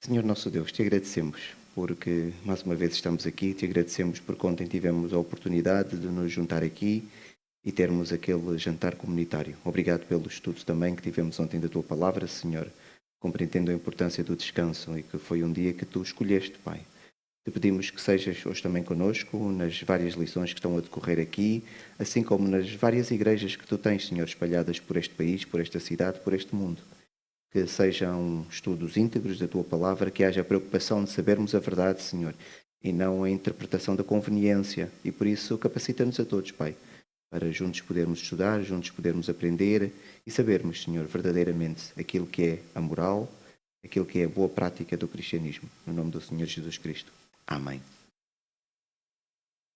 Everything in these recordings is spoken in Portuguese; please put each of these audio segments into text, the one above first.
Senhor nosso Deus, te agradecemos porque mais uma vez estamos aqui, te agradecemos porque ontem tivemos a oportunidade de nos juntar aqui e termos aquele jantar comunitário. Obrigado pelo estudo também que tivemos ontem da tua palavra, Senhor, compreendendo a importância do descanso e que foi um dia que tu escolheste, Pai. Te pedimos que sejas hoje também conosco nas várias lições que estão a decorrer aqui, assim como nas várias igrejas que tu tens, Senhor, espalhadas por este país, por esta cidade, por este mundo. Que sejam estudos íntegros da Tua Palavra, que haja a preocupação de sabermos a verdade, Senhor, e não a interpretação da conveniência. E por isso capacita-nos a todos, Pai, para juntos podermos estudar, juntos podermos aprender e sabermos, Senhor, verdadeiramente aquilo que é a moral, aquilo que é a boa prática do cristianismo. No nome do Senhor Jesus Cristo. Amém.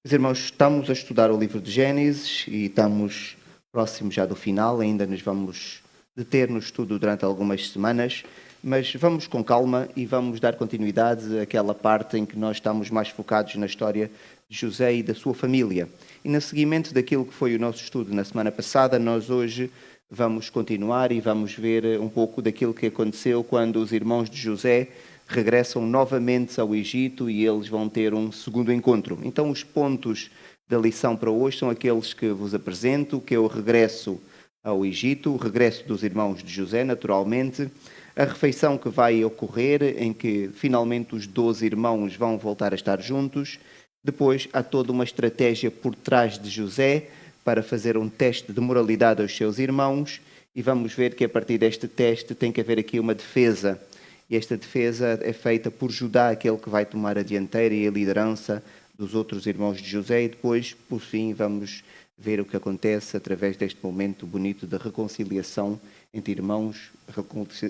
Meus irmãos, estamos a estudar o livro de Gênesis e estamos próximos já do final, ainda nos vamos deter no estudo durante algumas semanas, mas vamos com calma e vamos dar continuidade àquela parte em que nós estamos mais focados na história de José e da sua família. E no seguimento daquilo que foi o nosso estudo na semana passada, nós hoje vamos continuar e vamos ver um pouco daquilo que aconteceu quando os irmãos de José regressam novamente ao Egito e eles vão ter um segundo encontro. Então os pontos da lição para hoje são aqueles que vos apresento, que é o regresso ao Egito, o regresso dos irmãos de José, naturalmente, a refeição que vai ocorrer, em que finalmente os 12 irmãos vão voltar a estar juntos. Depois há toda uma estratégia por trás de José para fazer um teste de moralidade aos seus irmãos e vamos ver que a partir deste teste tem que haver aqui uma defesa. E esta defesa é feita por Judá, aquele que vai tomar a dianteira e a liderança dos outros irmãos de José, e depois, por fim, vamos ver o que acontece através deste momento bonito de reconciliação entre irmãos,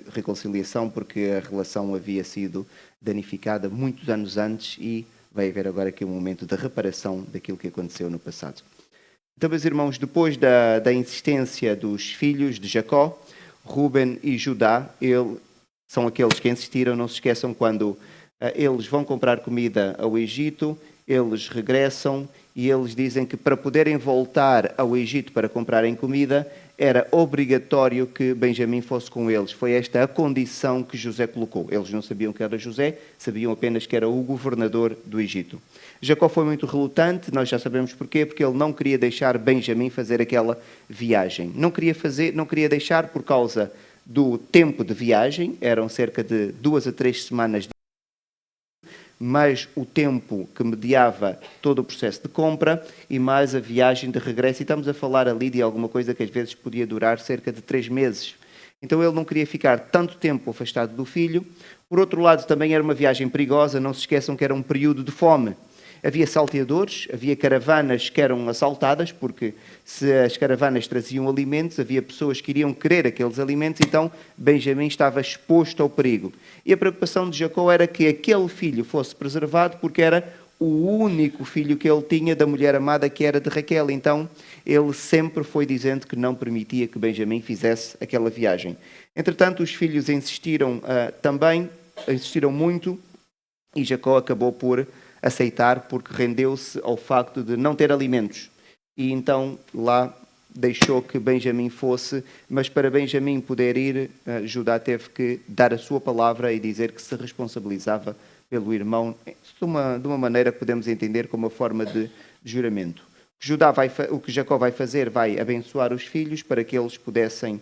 reconciliação porque a relação havia sido danificada muitos anos antes e vai haver agora aqui um momento de reparação daquilo que aconteceu no passado. Então, meus irmãos, depois da insistência dos filhos de Jacó, Ruben e Judá, são aqueles que insistiram, não se esqueçam, quando eles vão comprar comida ao Egito, eles regressam e eles dizem que para poderem voltar ao Egito para comprarem comida, era obrigatório que Benjamim fosse com eles. Foi esta a condição que José colocou. Eles não sabiam que era José, sabiam apenas que era o governador do Egito. Jacó foi muito relutante, nós já sabemos porquê, porque ele não queria deixar Benjamim fazer aquela viagem. Não queria deixar por causa do tempo de viagem, eram cerca de 2 a 3 semanas, mais o tempo que mediava todo o processo de compra e mais a viagem de regresso. E estamos a falar ali de alguma coisa que às vezes podia durar cerca de 3 meses. Então ele não queria ficar tanto tempo afastado do filho. Por outro lado, também era uma viagem perigosa, não se esqueçam que era um período de fome. Havia salteadores, havia caravanas que eram assaltadas, porque se as caravanas traziam alimentos, havia pessoas que iriam querer aqueles alimentos, então Benjamim estava exposto ao perigo. E a preocupação de Jacó era que aquele filho fosse preservado, porque era o único filho que ele tinha da mulher amada, que era de Raquel. Então ele sempre foi dizendo que não permitia que Benjamim fizesse aquela viagem. Entretanto, os filhos insistiram muito, e Jacó acabou por aceitar, porque rendeu-se ao facto de não ter alimentos. E então lá deixou que Benjamim fosse, mas para Benjamim poder ir, Judá teve que dar a sua palavra e dizer que se responsabilizava pelo irmão, de uma maneira que podemos entender como uma forma de juramento. O que Jacó vai fazer, vai abençoar os filhos para que eles pudessem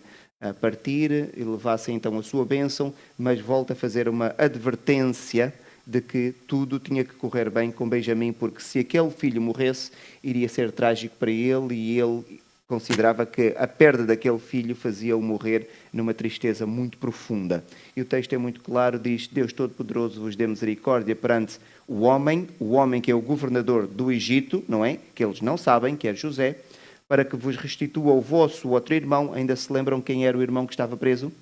partir e levassem então a sua bênção, mas volta a fazer uma advertência de que tudo tinha que correr bem com Benjamim, porque se aquele filho morresse, iria ser trágico para ele, e ele considerava que a perda daquele filho fazia-o morrer numa tristeza muito profunda. E o texto é muito claro, diz: Deus Todo-Poderoso vos dê misericórdia perante o homem que é o governador do Egito, não é? Que eles não sabem, que é José, para que vos restitua o vosso outro irmão. Ainda se lembram quem era o irmão que estava preso?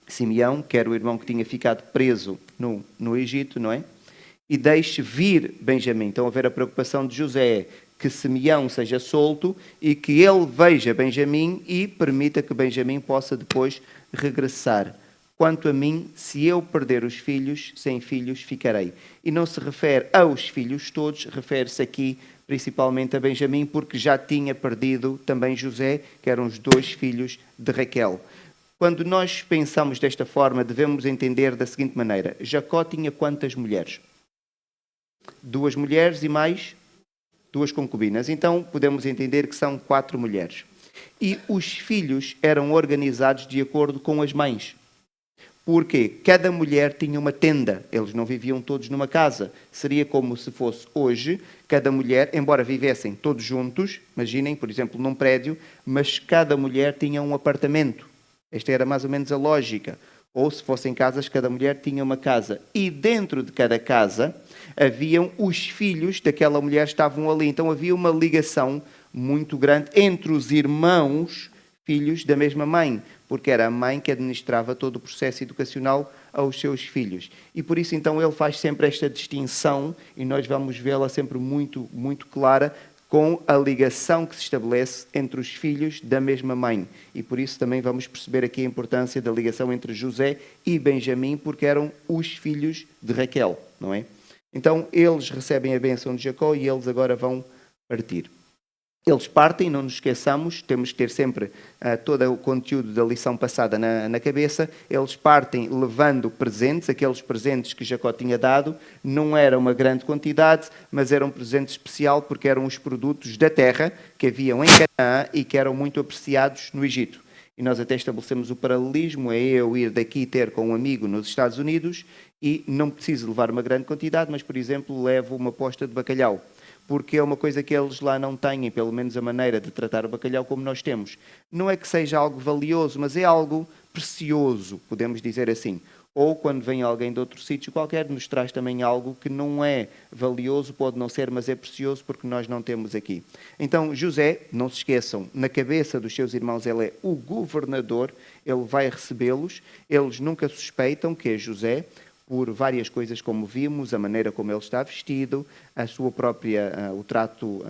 Simeão, que era o irmão que tinha ficado preso no Egito, não é? E deixe vir Benjamim. Então, a ver a preocupação de José, que Simeão seja solto e que ele veja Benjamim e permita que Benjamim possa depois regressar. Quanto a mim, se eu perder os filhos, sem filhos ficarei. E não se refere aos filhos todos, refere-se aqui principalmente a Benjamim, porque já tinha perdido também José, que eram os 2 filhos de Raquel. Quando nós pensamos desta forma, devemos entender da seguinte maneira. Jacó tinha quantas mulheres? 2 mulheres e mais 2 concubinas. Então, podemos entender que são 4 mulheres. E os filhos eram organizados de acordo com as mães. Porque cada mulher tinha uma tenda. Eles não viviam todos numa casa. Seria como se fosse hoje, cada mulher, embora vivessem todos juntos, imaginem, por exemplo, num prédio, mas cada mulher tinha um apartamento. Esta era mais ou menos a lógica. Ou se fossem casas, cada mulher tinha uma casa. E dentro de cada casa haviam os filhos daquela mulher, estavam ali. Então havia uma ligação muito grande entre os irmãos, filhos da mesma mãe, porque era a mãe que administrava todo o processo educacional aos seus filhos. E por isso então ele faz sempre esta distinção, e nós vamos vê-la sempre muito, muito clara, com a ligação que se estabelece entre os filhos da mesma mãe. E por isso também vamos perceber aqui a importância da ligação entre José e Benjamim, porque eram os filhos de Raquel, não é? Então eles recebem a bênção de Jacó e eles agora vão partir. Eles partem, não nos esqueçamos, temos que ter sempre todo o conteúdo da lição passada na cabeça. Eles partem levando presentes, aqueles presentes que Jacó tinha dado. Não era uma grande quantidade, mas era um presente especial porque eram os produtos da terra que haviam em Canaã e que eram muito apreciados no Egito. E nós até estabelecemos o paralelismo, é eu ir daqui ter com um amigo nos Estados Unidos e não preciso levar uma grande quantidade, mas, por exemplo, levo uma posta de bacalhau. Porque é uma coisa que eles lá não têm, pelo menos a maneira de tratar o bacalhau como nós temos. Não é que seja algo valioso, mas é algo precioso, podemos dizer assim. Ou quando vem alguém de outro sítio qualquer, nos traz também algo que não é valioso, pode não ser, mas é precioso porque nós não temos aqui. Então José, não se esqueçam, na cabeça dos seus irmãos ele é o governador, ele vai recebê-los, eles nunca suspeitam que é José, por várias coisas como vimos, a maneira como ele está vestido, a sua própria, o trato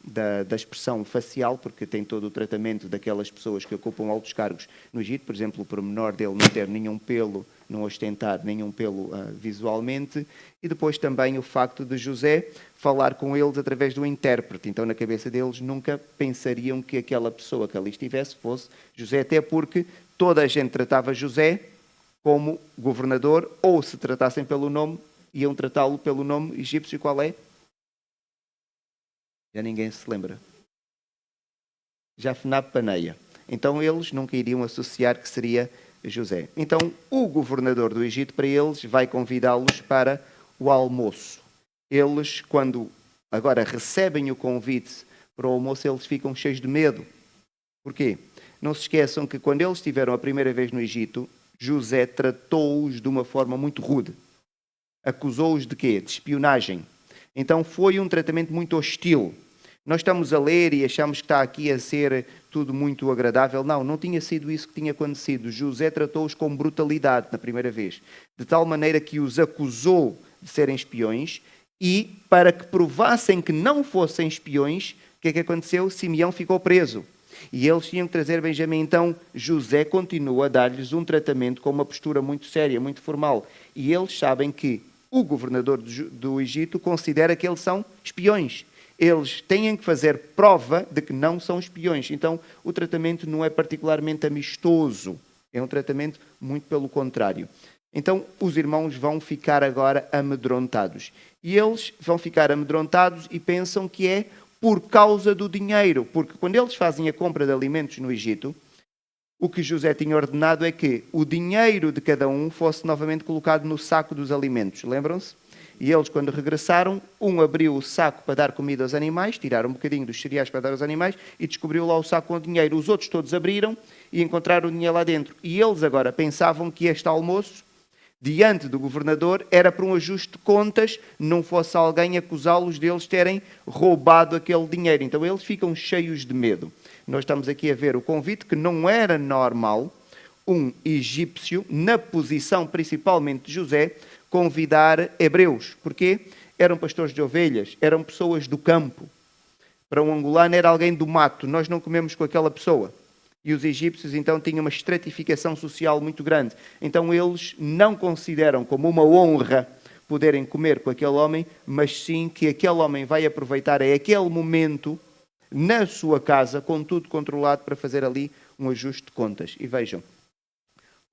da expressão facial, porque tem todo o tratamento daquelas pessoas que ocupam altos cargos no Egito, por exemplo, o pormenor dele não ter nenhum pelo, não ostentar nenhum pelo visualmente, e depois também o facto de José falar com eles através do intérprete. Então, na cabeça deles, nunca pensariam que aquela pessoa que ali estivesse fosse José, até porque toda a gente tratava José como governador, ou se tratassem pelo nome, iam tratá-lo pelo nome egípcio. Qual é? Já ninguém se lembra. Jafnab Paneia. Então eles nunca iriam associar que seria José. Então o governador do Egito, para eles, vai convidá-los para o almoço. Eles, quando agora recebem o convite para o almoço, eles ficam cheios de medo. Porquê? Não se esqueçam que quando eles estiveram a primeira vez no Egito, José tratou-os de uma forma muito rude. Acusou-os de quê? De espionagem. Então foi um tratamento muito hostil. Nós estamos a ler e achamos que está aqui a ser tudo muito agradável. Não, não tinha sido isso que tinha acontecido. José tratou-os com brutalidade na primeira vez. De tal maneira que os acusou de serem espiões e, para que provassem que não fossem espiões, o que é que aconteceu? Simeão ficou preso. E eles tinham que trazer Benjamim. Então José continua a dar-lhes um tratamento com uma postura muito séria, muito formal. E eles sabem que o governador do Egito considera que eles são espiões. Eles têm que fazer prova de que não são espiões. Então o tratamento não é particularmente amistoso. É um tratamento muito pelo contrário. Então os irmãos vão ficar agora amedrontados. E eles vão ficar amedrontados e pensam que é por causa do dinheiro, porque quando eles fazem a compra de alimentos no Egito, o que José tinha ordenado é que o dinheiro de cada um fosse novamente colocado no saco dos alimentos, lembram-se? E eles, quando regressaram, um abriu o saco para dar comida aos animais, tiraram um bocadinho dos cereais para dar aos animais e descobriu lá o saco com o dinheiro. Os outros todos abriram e encontraram o dinheiro lá dentro. E eles agora pensavam que este almoço, diante do governador, era para um ajuste de contas, não fosse alguém acusá-los deles terem roubado aquele dinheiro. Então eles ficam cheios de medo. Nós estamos aqui a ver o convite que não era normal um egípcio, na posição principalmente de José, convidar hebreus. Porquê? Eram pastores de ovelhas, eram pessoas do campo. Para um angolano era alguém do mato, nós não comemos com aquela pessoa. E os egípcios então tinham uma estratificação social muito grande. Então eles não consideram como uma honra poderem comer com aquele homem, mas sim que aquele homem vai aproveitar aquele momento na sua casa, com tudo controlado, para fazer ali um ajuste de contas. E vejam,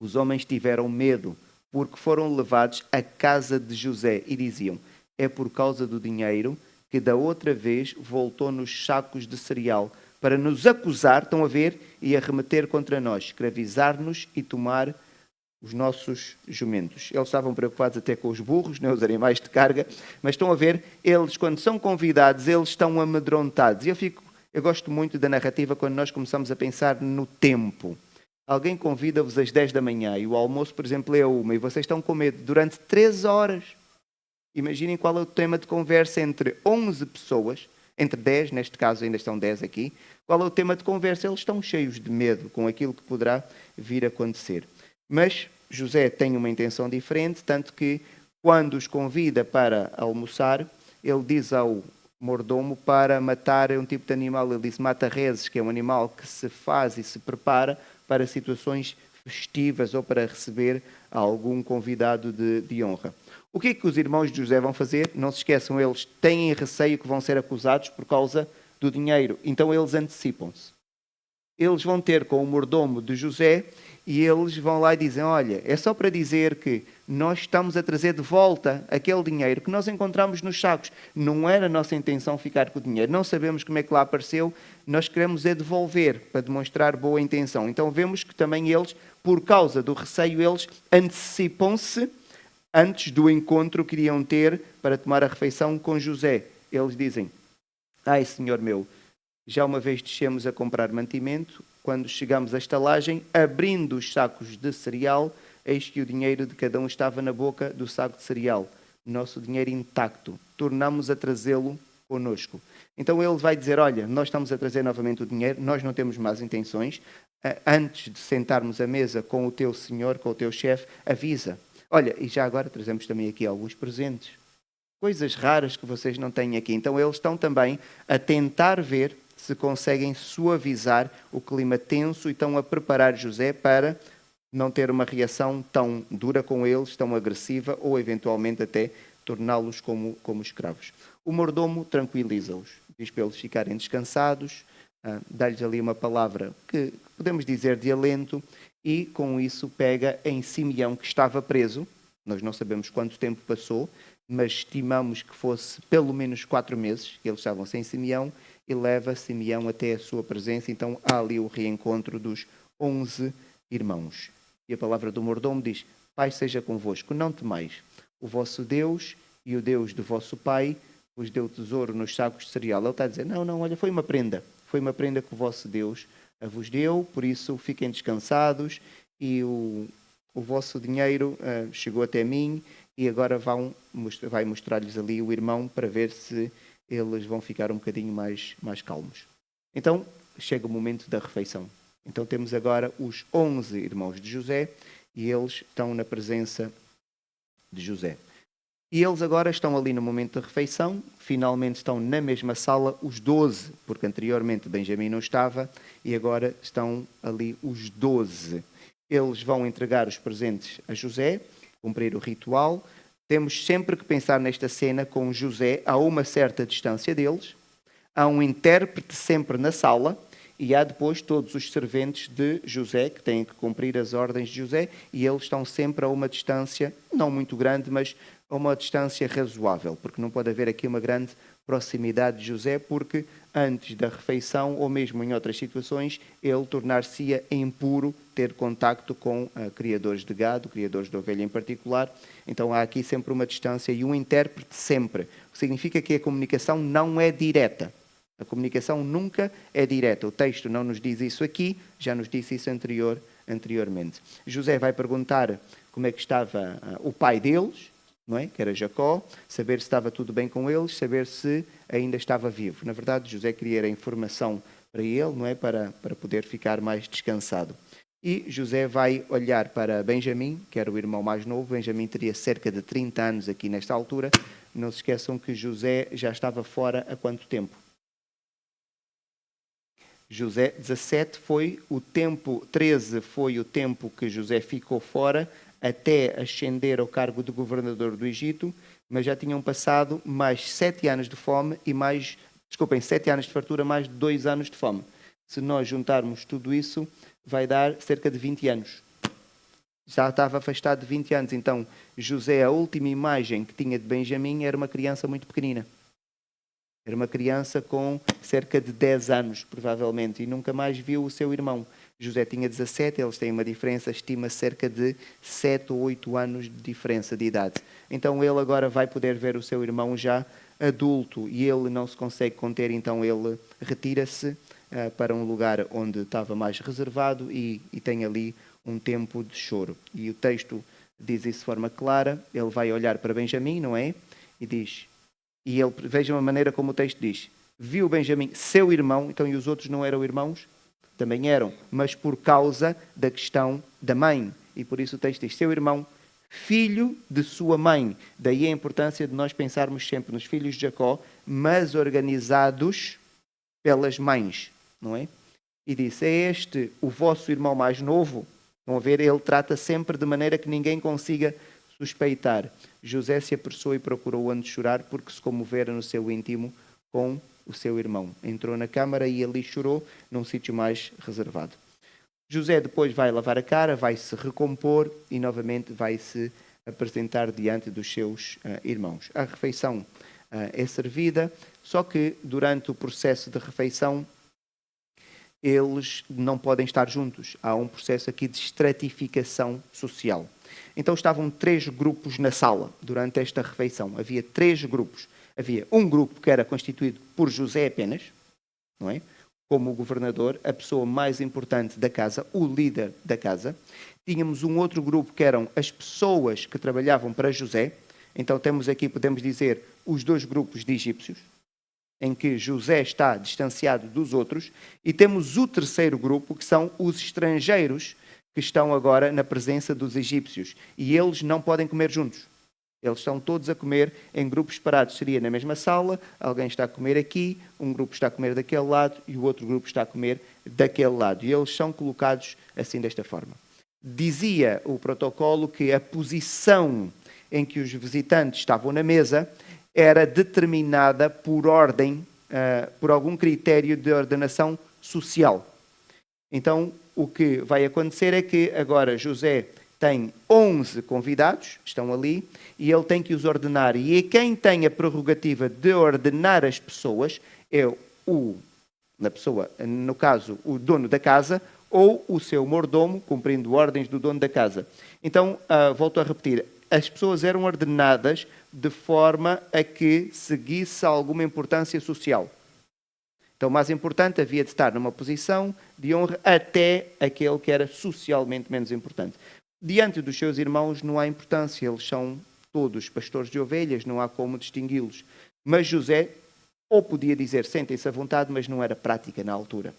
Os homens tiveram medo, porque foram levados à casa de José e diziam: é por causa do dinheiro que da outra vez voltou nos sacos de cereal, para nos acusar, estão a ver, e arremeter contra nós, escravizar-nos e tomar os nossos jumentos. Eles estavam preocupados até com os burros, né, os animais de carga, mas estão a ver, eles quando são convidados, eles estão amedrontados. E eu gosto muito da narrativa quando nós começamos a pensar no tempo. Alguém convida-vos às 10 da manhã e o almoço, por exemplo, é 1 e vocês estão com medo durante 3 horas. Imaginem qual é o tema de conversa entre 11 pessoas, entre 10, neste caso ainda estão 10 aqui. Qual é o tema de conversa? Eles estão cheios de medo com aquilo que poderá vir a acontecer. Mas José tem uma intenção diferente, tanto que quando os convida para almoçar, ele diz ao mordomo para matar um tipo de animal. Ele diz mata reses, que é um animal que se faz e se prepara para situações festivas ou para receber algum convidado de honra. O que é que os irmãos de José vão fazer? Não se esqueçam, eles têm receio que vão ser acusados por causa do dinheiro. Então eles antecipam-se. Eles vão ter com o mordomo de José e eles vão lá e dizem: olha, é só para dizer que nós estamos a trazer de volta aquele dinheiro que nós encontramos nos sacos. Não era a nossa intenção ficar com o dinheiro. Não sabemos como é que lá apareceu. Nós queremos é devolver para demonstrar boa intenção. Então vemos que também eles, por causa do receio, eles antecipam-se antes do encontro que iriam ter para tomar a refeição com José. Eles dizem: ai, senhor meu, já uma vez descemos a comprar mantimento, quando chegamos à estalagem, abrindo os sacos de cereal, eis que o dinheiro de cada um estava na boca do saco de cereal. Nosso dinheiro intacto. Tornamos a trazê-lo connosco. Então ele vai dizer: olha, nós estamos a trazer novamente o dinheiro, nós não temos más intenções. Antes de sentarmos à mesa com o teu senhor, com o teu chefe, avisa. Olha, e já agora trazemos também aqui alguns presentes. Coisas raras que vocês não têm aqui. Então eles estão também a tentar ver se conseguem suavizar o clima tenso e estão a preparar José para não ter uma reação tão dura com eles, tão agressiva, ou eventualmente até torná-los como escravos. O mordomo tranquiliza-os, diz para eles ficarem descansados, dá-lhes ali uma palavra que podemos dizer de alento, e com isso pega em Simeão, que estava preso. Nós não sabemos quanto tempo passou, mas estimamos que fosse pelo menos 4 meses que eles estavam sem Simeão, e leva Simeão até a sua presença. Então há ali o reencontro dos 11 irmãos. E a palavra do mordomo diz: Pai seja convosco, não temais. O vosso Deus e o Deus do vosso pai vos deu tesouro nos sacos de cereal. Ele está a dizer: não, olha, foi uma prenda que o vosso Deus vos deu, por isso fiquem descansados, e o vosso dinheiro chegou até mim, e agora vai mostrar-lhes ali o irmão para ver se eles vão ficar um bocadinho mais calmos. Então chega o momento da refeição. Então temos agora os 11 irmãos de José e eles estão na presença de José. E eles agora estão ali no momento da refeição, finalmente estão na mesma sala os 12, porque anteriormente Benjamim não estava, e agora estão ali os 12. Eles vão entregar os presentes a José, cumprir o ritual. Temos sempre que pensar nesta cena com José a uma certa distância deles. Há um intérprete sempre na sala e há depois todos os serventes de José que têm que cumprir as ordens de José, e eles estão sempre a uma distância, não muito grande, mas a uma distância razoável, porque não pode haver aqui uma grande proximidade de José, porque antes da refeição, ou mesmo em outras situações, ele tornar-se-ia impuro ter contacto com criadores de gado, criadores de ovelha em particular. Então há aqui sempre uma distância e um intérprete sempre. O que significa que a comunicação não é direta. A comunicação nunca é direta. O texto não nos diz isso aqui, já nos disse isso anteriormente. José vai perguntar como é que estava o pai deles, não é? Que era Jacó, saber se estava tudo bem com eles, saber se ainda estava vivo. Na verdade, José queria a informação para ele, não é? Para poder ficar mais descansado. E José vai olhar para Benjamim, que era o irmão mais novo. Benjamim teria cerca de 30 anos aqui nesta altura. Não se esqueçam que José já estava fora há quanto tempo? José, 17 foi o tempo, 13 foi o tempo que José ficou fora, até ascender ao cargo de governador do Egito, mas já tinham passado mais 7 anos de fome e 7 anos de fartura, mais 2 anos de fome. Se nós juntarmos tudo isso, vai dar cerca de 20 anos. Já estava afastado de 20 anos. Então, José, a última imagem que tinha de Benjamim era uma criança muito pequenina. Era uma criança com cerca de 10 anos, provavelmente, e nunca mais viu o seu irmão. José tinha 17, eles têm uma diferença, estima cerca de 7 ou 8 anos de diferença de idade. Então ele agora vai poder ver o seu irmão já adulto e ele não se consegue conter, então ele retira-se para um lugar onde estava mais reservado e tem ali um tempo de choro. E o texto diz isso de forma clara, ele vai olhar para Benjamim, não é? E diz, e ele, vejam a maneira como o texto diz, viu Benjamim, seu irmão, então e os outros não eram irmãos? Também eram, mas por causa da questão da mãe. E por isso o texto diz, seu irmão, filho de sua mãe. Daí a importância de nós pensarmos sempre nos filhos de Jacó, mas organizados pelas mães, não é? E disse, é este o vosso irmão mais novo? Vão ver, ele trata sempre de maneira que ninguém consiga suspeitar. José se apressou e procurou onde chorar, porque se comovera no seu íntimo com o seu irmão. Entrou na câmara e ali chorou, num sítio mais reservado. José depois vai lavar a cara, vai se recompor e novamente vai se apresentar diante dos seus irmãos. A refeição é servida, só que durante o processo de refeição eles não podem estar juntos. Há um processo aqui de estratificação social. Então estavam 3 grupos na sala durante esta refeição. Havia 3 grupos. Havia um grupo que era constituído por José apenas, não é? Como o governador, a pessoa mais importante da casa, o líder da casa. Tínhamos um outro grupo que eram as pessoas que trabalhavam para José. Então temos aqui, podemos dizer, os 2 grupos de egípcios, em que José está distanciado dos outros. E temos o terceiro grupo, que são os estrangeiros, que estão agora na presença dos egípcios. E eles não podem comer juntos. Eles estão todos a comer em grupos separados. Seria na mesma sala, alguém está a comer aqui, um grupo está a comer daquele lado e o outro grupo está a comer daquele lado. E eles são colocados assim desta forma. Dizia o protocolo que a posição em que os visitantes estavam na mesa era determinada por ordem, por algum critério de ordenação social. Então, o que vai acontecer é que agora José tem 11 convidados, estão ali, e ele tem que os ordenar. E quem tem a prerrogativa de ordenar as pessoas é no caso, o dono da casa ou o seu mordomo, cumprindo ordens do dono da casa. Então, volto a repetir, as pessoas eram ordenadas de forma a que seguisse alguma importância social. Então, o mais importante havia de estar numa posição de honra até aquele que era socialmente menos importante. Diante dos seus irmãos não há importância, eles são todos pastores de ovelhas, não há como distingui-los. Mas José, ou podia dizer, sentem-se à vontade, mas não era prática na altura.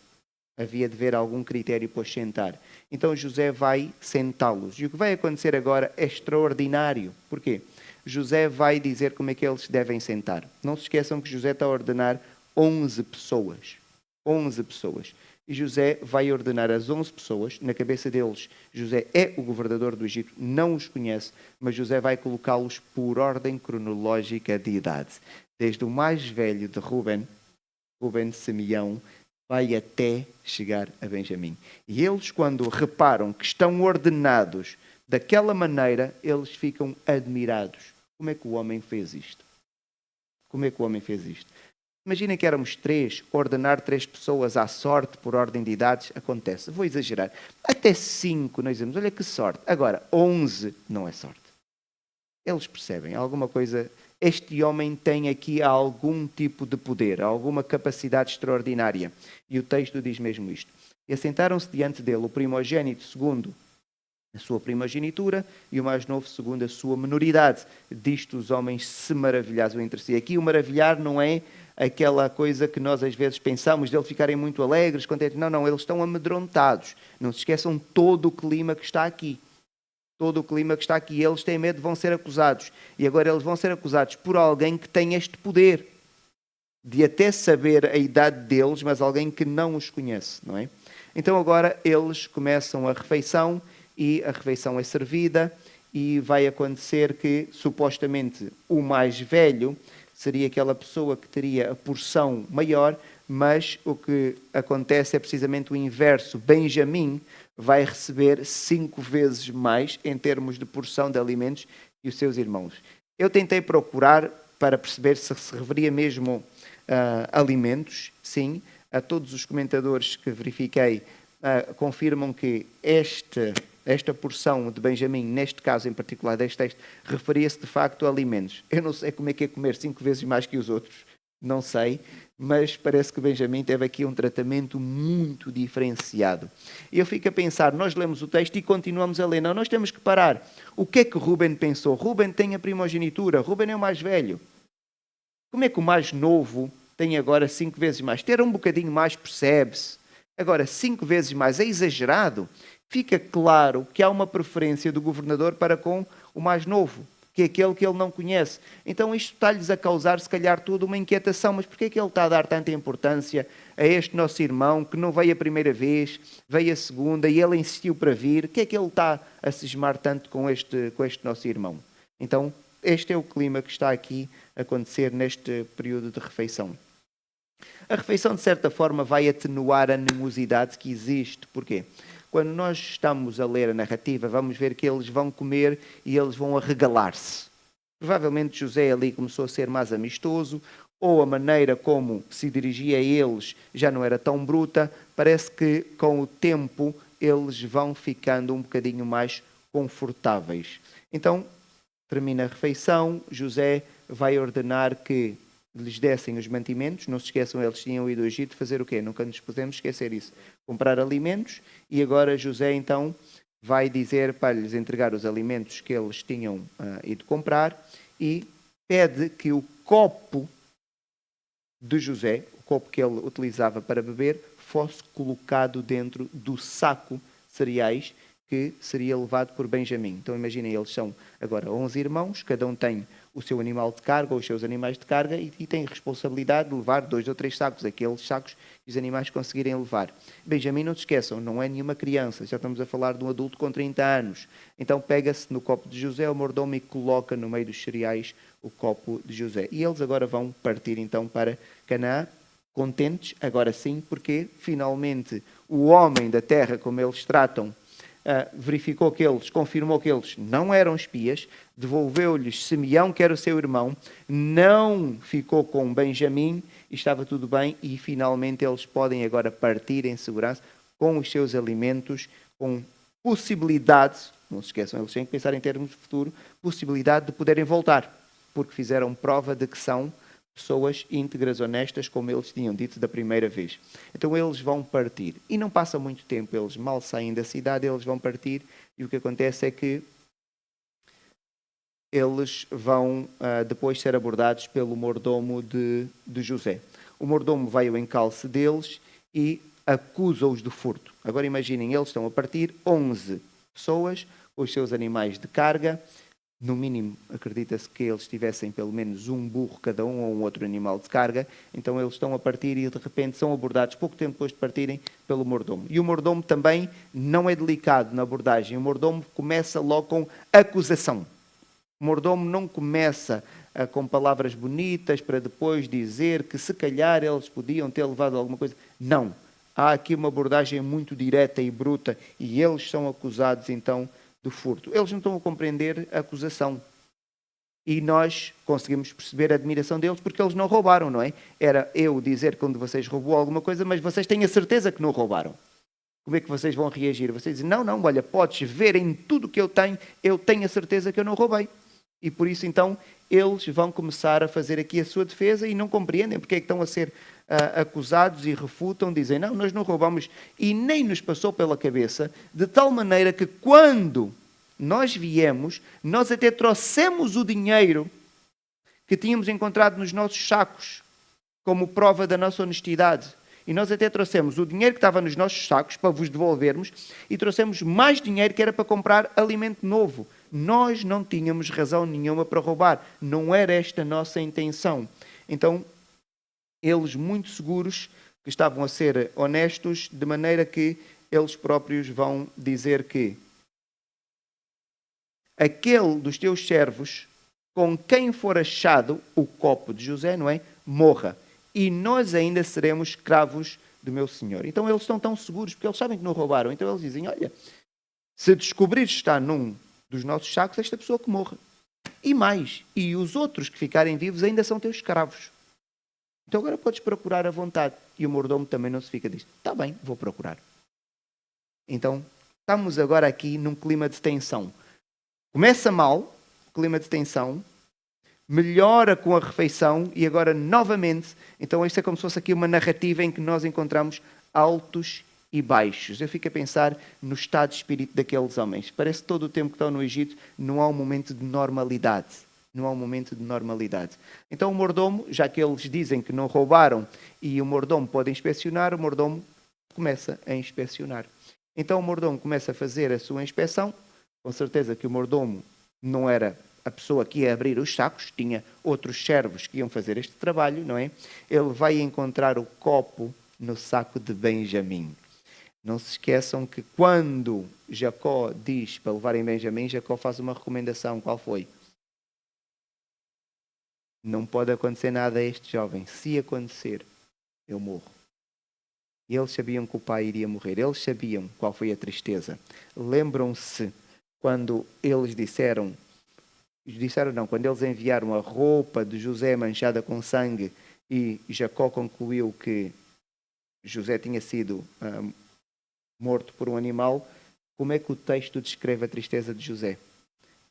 Havia de haver algum critério para os sentar. Então José vai sentá-los. E o que vai acontecer agora é extraordinário. Porquê? José vai dizer como é que eles se devem sentar. Não se esqueçam que José está a ordenar 11 pessoas. 11 pessoas. E José vai ordenar as 11 pessoas, na cabeça deles, José é o governador do Egito, não os conhece, mas José vai colocá-los por ordem cronológica de idade. Desde o mais velho de Ruben, Simeão, vai até chegar a Benjamim. E eles, quando reparam que estão ordenados daquela maneira, eles ficam admirados. Como é que o homem fez isto? Como é que o homem fez isto? Imaginem que éramos 3, ordenar 3 pessoas à sorte por ordem de idades, acontece. Vou exagerar. Até 5 nós dizemos, olha que sorte. Agora, 11 não é sorte. Eles percebem alguma coisa. Este homem tem aqui algum tipo de poder, alguma capacidade extraordinária. E o texto diz mesmo isto. E assentaram-se diante dele o primogênito segundo a sua primogenitura e o mais novo segundo a sua menoridade. Disto os homens se maravilhavam entre si. Aqui o maravilhar não é aquela coisa que nós às vezes pensamos de eles ficarem muito alegres, contentes. Não, eles estão amedrontados. Não se esqueçam todo o clima que está aqui. Todo o clima que está aqui. Eles têm medo, vão ser acusados. E agora eles vão ser acusados por alguém que tem este poder de até saber a idade deles, mas alguém que não os conhece, não é? Então agora eles começam a refeição e a refeição é servida e vai acontecer que supostamente o mais velho seria aquela pessoa que teria a porção maior, mas o que acontece é precisamente o inverso. Benjamim vai receber 5 vezes mais em termos de porção de alimentos que os seus irmãos. Eu tentei procurar para perceber se referia mesmo a alimentos. Sim, a todos os comentadores que verifiquei confirmam que esta porção de Benjamim, neste caso em particular deste texto, referia-se de facto a alimentos. Eu não sei como é que é comer 5 vezes mais que os outros, não sei, mas parece que Benjamim teve aqui um tratamento muito diferenciado. E eu fico a pensar, nós lemos o texto e continuamos a ler. Não, nós temos que parar. O que é que Rúben pensou? Rúben tem a primogenitura, Rúben é o mais velho. Como é que o mais novo tem agora 5 vezes mais? Ter um bocadinho mais percebe-se. Agora, 5 vezes mais é exagerado. Fica claro que há uma preferência do governador para com o mais novo, que é aquele que ele não conhece. Então isto está-lhes a causar, se calhar, toda uma inquietação. Mas porquê é que ele está a dar tanta importância a este nosso irmão, que não veio a primeira vez, veio a segunda, e ele insistiu para vir? O que é que ele está a cismar tanto com este nosso irmão? Então, este é o clima que está aqui a acontecer neste período de refeição. A refeição, de certa forma, vai atenuar a animosidade que existe. Porquê? Quando nós estamos a ler a narrativa, vamos ver que eles vão comer e eles vão arregalar-se. Provavelmente José ali começou a ser mais amistoso, ou a maneira como se dirigia a eles já não era tão bruta. Parece que com o tempo eles vão ficando um bocadinho mais confortáveis. Então, termina a refeição, José vai ordenar que lhes dessem os mantimentos. Não se esqueçam, eles tinham ido ao Egito fazer o quê? Nunca nos podemos esquecer isso. Comprar alimentos. E agora José então vai dizer para lhes entregar os alimentos que eles tinham ido comprar, e pede que o copo de José, o copo que ele utilizava para beber, fosse colocado dentro do saco de cereais que seria levado por Benjamim. Então imaginem, eles são agora 11 irmãos, cada um tem o seu animal de carga, ou os seus animais de carga, e tem responsabilidade de levar 2 ou 3 sacos, aqueles sacos que os animais conseguirem levar. Benjamim, não se esqueçam, não é nenhuma criança, já estamos a falar de um adulto com 30 anos. Então pega-se no copo de José, o mordomo, e coloca no meio dos cereais o copo de José. E eles agora vão partir então para Canaã, contentes, agora sim, porque finalmente o homem da terra, como eles tratam, verificou que eles, confirmou que eles não eram espias, devolveu-lhes Simeão, que era o seu irmão, não ficou com Benjamim, e estava tudo bem, e finalmente eles podem agora partir em segurança com os seus alimentos, com possibilidade, não se esqueçam, eles têm que pensar em termos de futuro, possibilidade de poderem voltar, porque fizeram prova de que são pessoas íntegras, honestas, como eles tinham dito da primeira vez. Então eles vão partir. E não passa muito tempo, eles mal saem da cidade, eles vão partir, e o que acontece é que eles vão depois ser abordados pelo mordomo de José. O mordomo vai ao encalce deles e acusa-os de furto. Agora imaginem, eles estão a partir, 11 pessoas, com os seus animais de carga. No mínimo, acredita-se que eles tivessem pelo menos um burro cada um, ou um outro animal de carga. Então eles estão a partir e de repente são abordados pouco tempo depois de partirem pelo mordomo. E o mordomo também não é delicado na abordagem. O mordomo começa logo com acusação. O mordomo não começa com palavras bonitas para depois dizer que se calhar eles podiam ter levado alguma coisa. Não. Há aqui uma abordagem muito direta e bruta, e eles são acusados então do furto. Eles não estão a compreender a acusação. E nós conseguimos perceber a admiração deles, porque eles não roubaram, não é? Era eu dizer que um de vocês roubou alguma coisa, mas vocês têm a certeza que não roubaram. Como é que vocês vão reagir? Vocês dizem, não, olha, podes ver em tudo que eu tenho a certeza que eu não roubei. E por isso, então, eles vão começar a fazer aqui a sua defesa e não compreendem porque é que estão a ser acusados, e refutam, dizem, não, nós não roubamos, e nem nos passou pela cabeça, de tal maneira que quando nós viemos, nós até trouxemos o dinheiro que tínhamos encontrado nos nossos sacos, como prova da nossa honestidade. E nós até trouxemos o dinheiro que estava nos nossos sacos para vos devolvermos, e trouxemos mais dinheiro que era para comprar alimento novo. Nós não tínhamos razão nenhuma para roubar. Não era esta a nossa intenção. Então, eles muito seguros que estavam a ser honestos, de maneira que eles próprios vão dizer que aquele dos teus servos com quem for achado o copo de José, não é? Morra. E nós ainda seremos escravos do meu senhor. Então eles estão tão seguros, porque eles sabem que não roubaram. Então eles dizem, olha, se descobrires que está num dos nossos sacos, esta pessoa que morra. E mais, e os outros que ficarem vivos ainda são teus escravos. Então agora podes procurar à vontade. E o mordomo também não se fica disto. Está bem, vou procurar. Então, estamos agora aqui num clima de tensão. Começa mal, clima de tensão, melhora com a refeição e agora novamente. Então isto é como se fosse aqui uma narrativa em que nós encontramos altos e baixos. Eu fico a pensar no estado de espírito daqueles homens. Parece que todo o tempo que estão no Egito não há um momento de normalidade. Não há um momento de normalidade. Então o mordomo, já que eles dizem que não roubaram e o mordomo pode inspecionar, o mordomo começa a inspecionar. Então o mordomo começa a fazer a sua inspeção. Com certeza que o mordomo não era a pessoa que ia abrir os sacos, tinha outros servos que iam fazer este trabalho, não é? Ele vai encontrar o copo no saco de Benjamim. Não se esqueçam que quando Jacó diz para levarem Benjamim, Jacó faz uma recomendação. Qual foi? Não pode acontecer nada a este jovem. Se acontecer, eu morro. E eles sabiam que o pai iria morrer. Eles sabiam qual foi a tristeza. Lembram-se quando eles quando eles enviaram a roupa de José manchada com sangue e Jacó concluiu que José tinha sido morto por um animal, como é que o texto descreve a tristeza de José?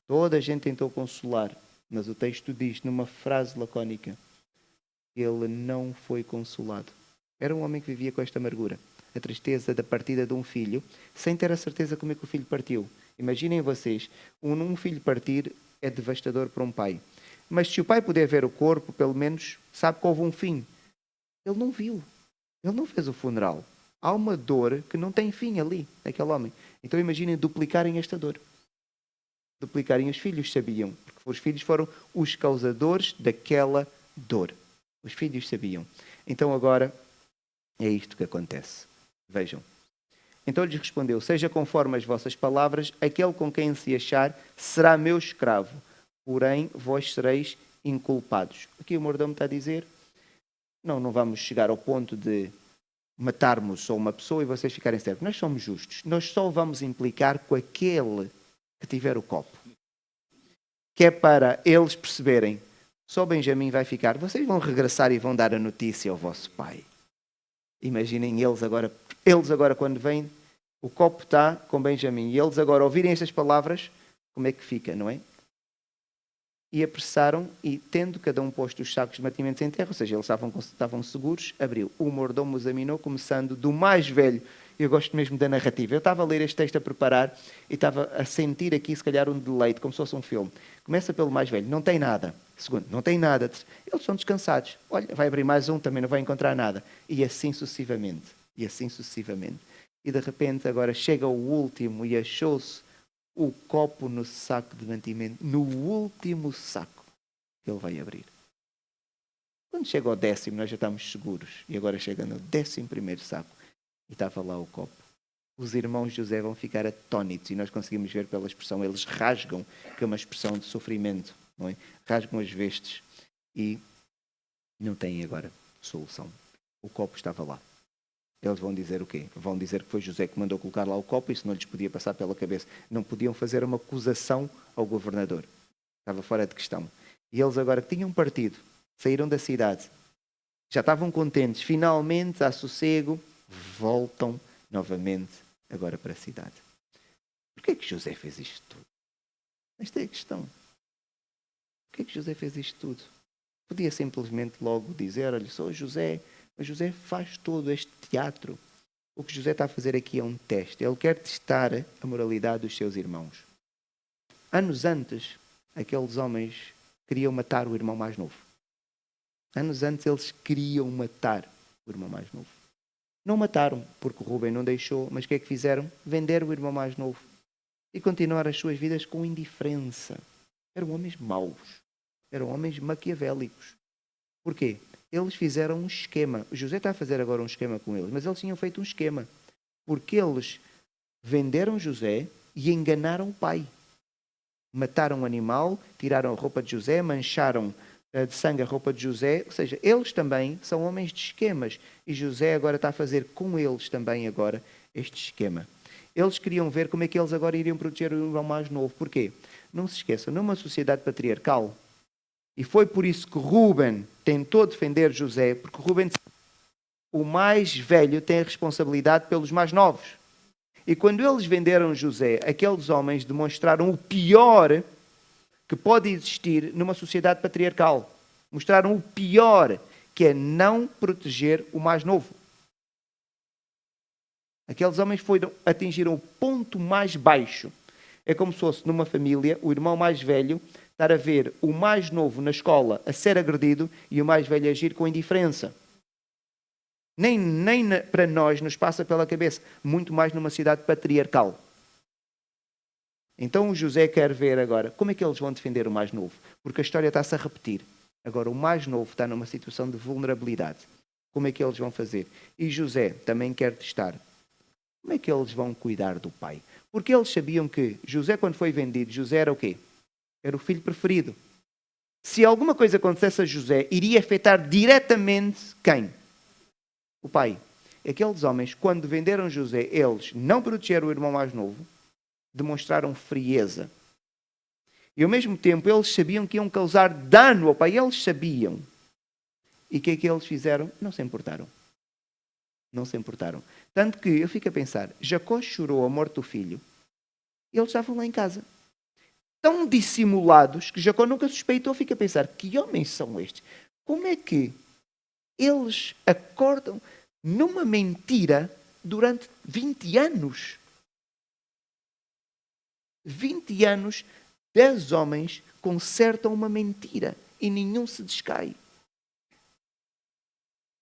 Toda a gente tentou consolar, mas o texto diz, numa frase lacónica, que ele não foi consolado. Era um homem que vivia com esta amargura. A tristeza da partida de um filho, sem ter a certeza como é que o filho partiu. Imaginem vocês, um filho partir é devastador para um pai. Mas se o pai puder ver o corpo, pelo menos sabe que houve um fim. Ele não viu. Ele não fez o funeral. Há uma dor que não tem fim ali, naquele homem. Então imaginem duplicarem esta dor. Duplicarem. Os filhos sabiam, porque os filhos foram os causadores daquela dor. Os filhos sabiam. Então agora é isto que acontece. Vejam. Então lhes respondeu, seja conforme as vossas palavras, aquele com quem se achar será meu escravo, porém vós sereis inculpados. Aqui o mordomo está a dizer, não vamos chegar ao ponto de matarmos só uma pessoa e vocês ficarem certos. Nós somos justos. Nós só vamos implicar com aquele que tiver o copo. Que é para eles perceberem, só Benjamim vai ficar. Vocês vão regressar e vão dar a notícia ao vosso pai. Imaginem eles agora quando vêm, o copo está com Benjamim. E eles agora ouvirem estas palavras, como é que fica, não é? E apressaram, e tendo cada um posto os sacos de mantimentos em terra, ou seja, eles estavam seguros, abriu. O mordomo examinou, começando do mais velho. Eu gosto mesmo da narrativa. Eu estava a ler este texto a preparar e estava a sentir aqui, se calhar, um deleite, como se fosse um filme. Começa pelo mais velho, não tem nada. Segundo, não tem nada. Eles são descansados. Olha, vai abrir mais um, também não vai encontrar nada. E assim sucessivamente. E assim sucessivamente. E de repente agora chega o último e achou-se o copo no saco de mantimento, no último saco que ele vai abrir. Quando chega ao 10º, nós já estamos seguros. E agora chega no 11º saco e estava lá o copo. Os irmãos de José vão ficar atónitos e nós conseguimos ver pela expressão, eles rasgam, que é uma expressão de sofrimento, não é? Rasgam as vestes e não têm agora solução. O copo estava lá. Eles vão dizer o quê? Vão dizer que foi José que mandou colocar lá o copo, isso não lhes podia passar pela cabeça. Não podiam fazer uma acusação ao governador. Estava fora de questão. E eles agora que tinham partido, saíram da cidade, já estavam contentes, finalmente há sossego, voltam novamente agora para a cidade. Porquê é que José fez isto tudo? Esta é a questão. Porquê é que José fez isto tudo? Podia simplesmente logo dizer, olha, sou José. Mas José faz todo este teatro. O que José está a fazer aqui é um teste. Ele quer testar a moralidade dos seus irmãos. Anos antes, aqueles homens queriam matar o irmão mais novo. Anos antes, eles queriam matar o irmão mais novo. Não mataram, porque o Rubem não deixou, mas o que é que fizeram? Venderam o irmão mais novo. E continuaram as suas vidas com indiferença. Eram homens maus. Eram homens maquiavélicos. Porquê? Eles fizeram um esquema. O José está a fazer agora um esquema com eles, mas eles tinham feito um esquema. Porque eles venderam José e enganaram o pai. Mataram o animal, tiraram a roupa de José, mancharam de sangue a roupa de José, ou seja, eles também são homens de esquemas e José agora está a fazer com eles também agora este esquema. Eles queriam ver como é que eles agora iriam proteger o irmão mais novo. Porquê? Não se esqueçam, numa sociedade patriarcal, e foi por isso que Rúben tentou defender José, porque Rúben, o mais velho, tem a responsabilidade pelos mais novos. E quando eles venderam José, aqueles homens demonstraram o pior que pode existir numa sociedade patriarcal. Mostraram o pior, que é não proteger o mais novo. Aqueles homens atingiram o ponto mais baixo. É como se fosse numa família, o irmão mais velho estar a ver o mais novo na escola a ser agredido e o mais velho a agir com indiferença. Nem para nós nos passa pela cabeça, muito mais numa cidade patriarcal. Então o José quer ver agora como é que eles vão defender o mais novo, porque a história está-se a repetir. Agora o mais novo está numa situação de vulnerabilidade. Como é que eles vão fazer? E José também quer testar. Como é que eles vão cuidar do pai? Porque eles sabiam que José, quando foi vendido, José era o quê? Era o filho preferido. Se alguma coisa acontecesse a José, iria afetar diretamente quem? O pai. Aqueles homens, quando venderam José, eles não protegeram o irmão mais novo, demonstraram frieza. E ao mesmo tempo, eles sabiam que iam causar dano ao pai. Eles sabiam. E o que é que eles fizeram? Não se importaram. Não se importaram. Tanto que eu fico a pensar, Jacó chorou a morte do filho e eles estavam lá em casa. Tão dissimulados que Jacó nunca suspeitou. Fica a pensar, que homens são estes? Como é que eles acordam numa mentira durante 20 anos? 20 anos, 10 homens consertam uma mentira e nenhum se descai.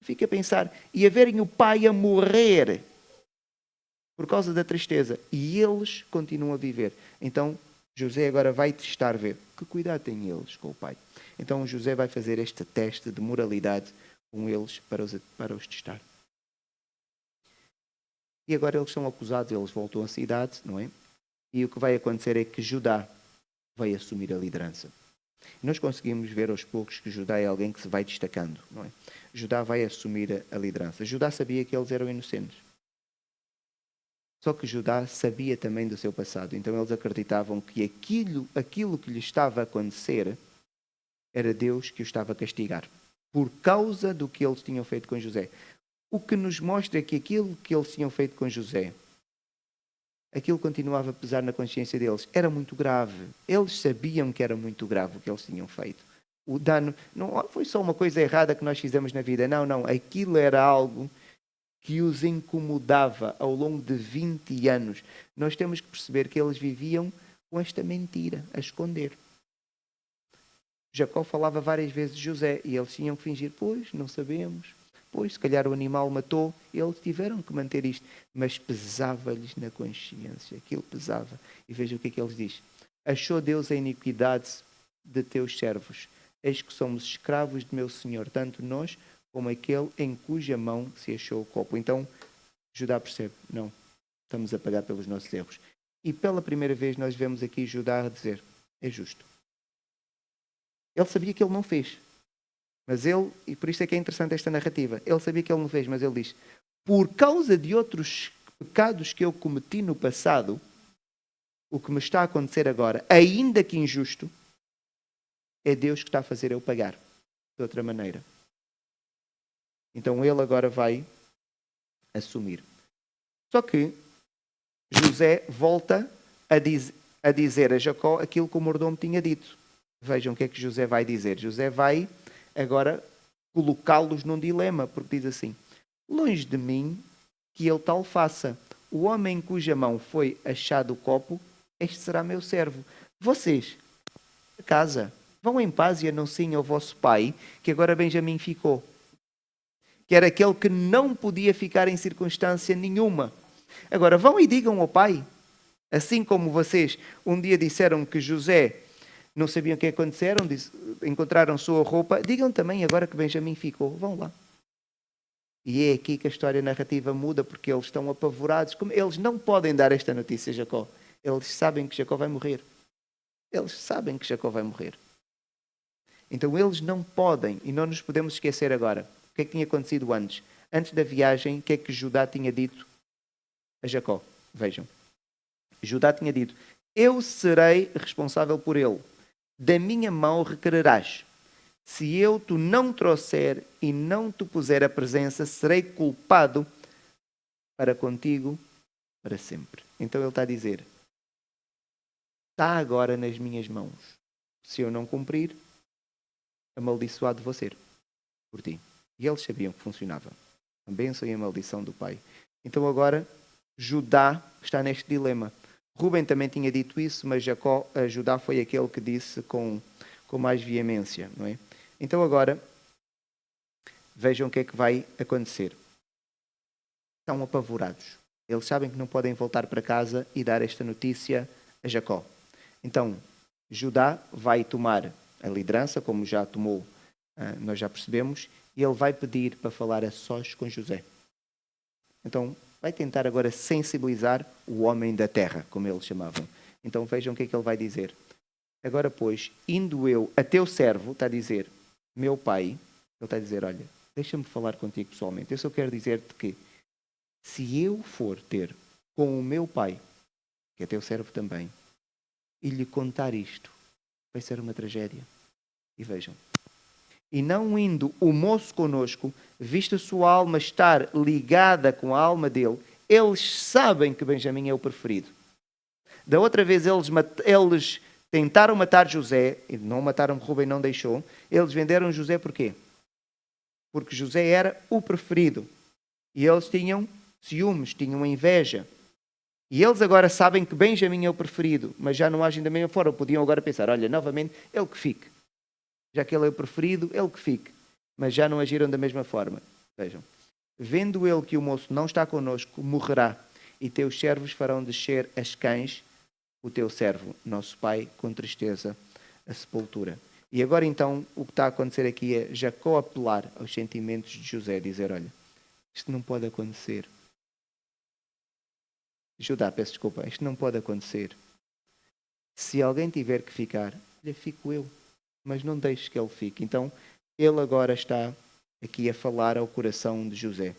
Fica a pensar, e a verem o pai a morrer por causa da tristeza e eles continuam a viver. Então José agora vai testar, ver que cuidado têm eles com o pai. Então José vai fazer este teste de moralidade com eles para os testar. E agora eles são acusados, eles voltam à cidade, não é? E o que vai acontecer é que Judá vai assumir a liderança. Nós conseguimos ver aos poucos que Judá é alguém que se vai destacando, não é? Judá vai assumir a liderança. Judá sabia que eles eram inocentes. Só que Judá sabia também do seu passado. Então eles acreditavam que aquilo que lhe estava a acontecer era Deus que o estava a castigar. Por causa do que eles tinham feito com José. O que nos mostra que aquilo que eles tinham feito com José, aquilo continuava a pesar na consciência deles. Era muito grave. Eles sabiam que era muito grave o que eles tinham feito. O dano não foi só uma coisa errada que nós fizemos na vida. Não. Aquilo era algo que os incomodava ao longo de 20 anos. Nós temos que perceber que eles viviam com esta mentira, a esconder. Jacó falava várias vezes de José e eles tinham que fingir, pois, não sabemos. Pois, se calhar o animal matou, eles tiveram que manter isto. Mas pesava-lhes na consciência, aquilo pesava. E veja o que é que eles dizem. Achou Deus a iniquidade de teus servos. Eis que somos escravos de meu Senhor, tanto nós como aquele em cuja mão se achou o copo. Então, Judá percebe, não, estamos a pagar pelos nossos erros. E pela primeira vez nós vemos aqui Judá a dizer, é justo. Ele sabia que ele não fez. Mas ele, e por isso é que é interessante esta narrativa, ele sabia que ele não fez, mas ele diz, por causa de outros pecados que eu cometi no passado, o que me está a acontecer agora, ainda que injusto, é Deus que está a fazer eu pagar de outra maneira. Então ele agora vai assumir. Só que José volta a dizer a Jacó aquilo que o mordomo tinha dito. Vejam o que é que José vai dizer. José vai agora colocá-los num dilema, porque diz assim, longe de mim que ele tal faça. O homem em cuja mão foi achado o copo, este será meu servo. Vocês, a casa, vão em paz e anunciem ao vosso pai que agora Benjamim ficou. Que era aquele que não podia ficar em circunstância nenhuma. Agora, vão e digam ao pai, assim como vocês um dia disseram que José não sabiam o que aconteceram, encontraram sua roupa, digam também agora que Benjamim ficou. Vão lá. E é aqui que a história narrativa muda, porque eles estão apavorados. Eles não podem dar esta notícia a Jacó. Eles sabem que Jacó vai morrer. Eles sabem que Jacó vai morrer. Então eles não podem, e não nos podemos esquecer agora, o que é que tinha acontecido antes? Antes da viagem, o que é que Judá tinha dito a Jacó? Vejam. Judá tinha dito: eu serei responsável por ele. Da minha mão requererás. Se eu te não trouxer e não te puser a presença, serei culpado para contigo para sempre. Então ele está a dizer: está agora nas minhas mãos. Se eu não cumprir, amaldiçoado vou ser por ti. E eles sabiam que funcionava. A bênção e a maldição do pai. Então agora Judá está neste dilema. Rúben também tinha dito isso, mas Judá foi aquele que disse com mais veemência, não é? Então agora, vejam o que é que vai acontecer. Estão apavorados. Eles sabem que não podem voltar para casa e dar esta notícia a Jacó. Então, Judá vai tomar a liderança, como já tomou, nós já percebemos, e ele vai pedir para falar a sós com José. Então, vai tentar agora sensibilizar o homem da terra, como eles chamavam. Então, vejam o que é que ele vai dizer. Agora, pois, indo eu a teu servo, está a dizer, meu pai, ele está a dizer, olha, deixa-me falar contigo pessoalmente. Eu só quero dizer-te que, se eu for ter com o meu pai, que é teu servo também, e lhe contar isto, vai ser uma tragédia. E vejam. E não indo o moço conosco, visto a sua alma estar ligada com a alma dele, eles sabem que Benjamim é o preferido. Da outra vez eles tentaram matar José, e não mataram Rúben, não deixou. Eles venderam José por quê? Porque José era o preferido. E eles tinham ciúmes, tinham inveja. E eles agora sabem que Benjamim é o preferido, mas já não agem da mesma forma. Podiam agora pensar, olha, novamente, ele que fique. Já que ele é o preferido, ele que fique. Mas já não agiram da mesma forma. Vejam. Vendo ele que o moço não está connosco, morrerá. E teus servos farão descer as cães, o teu servo, nosso pai, com tristeza, a sepultura. E agora então, o que está a acontecer aqui é Jacó apelar aos sentimentos de José, dizer, olha, isto não pode acontecer. Judá, peço desculpa, isto não pode acontecer. Se alguém tiver que ficar, olha, fico eu. Mas não deixes que ele fique. Então, ele agora está aqui a falar ao coração de José.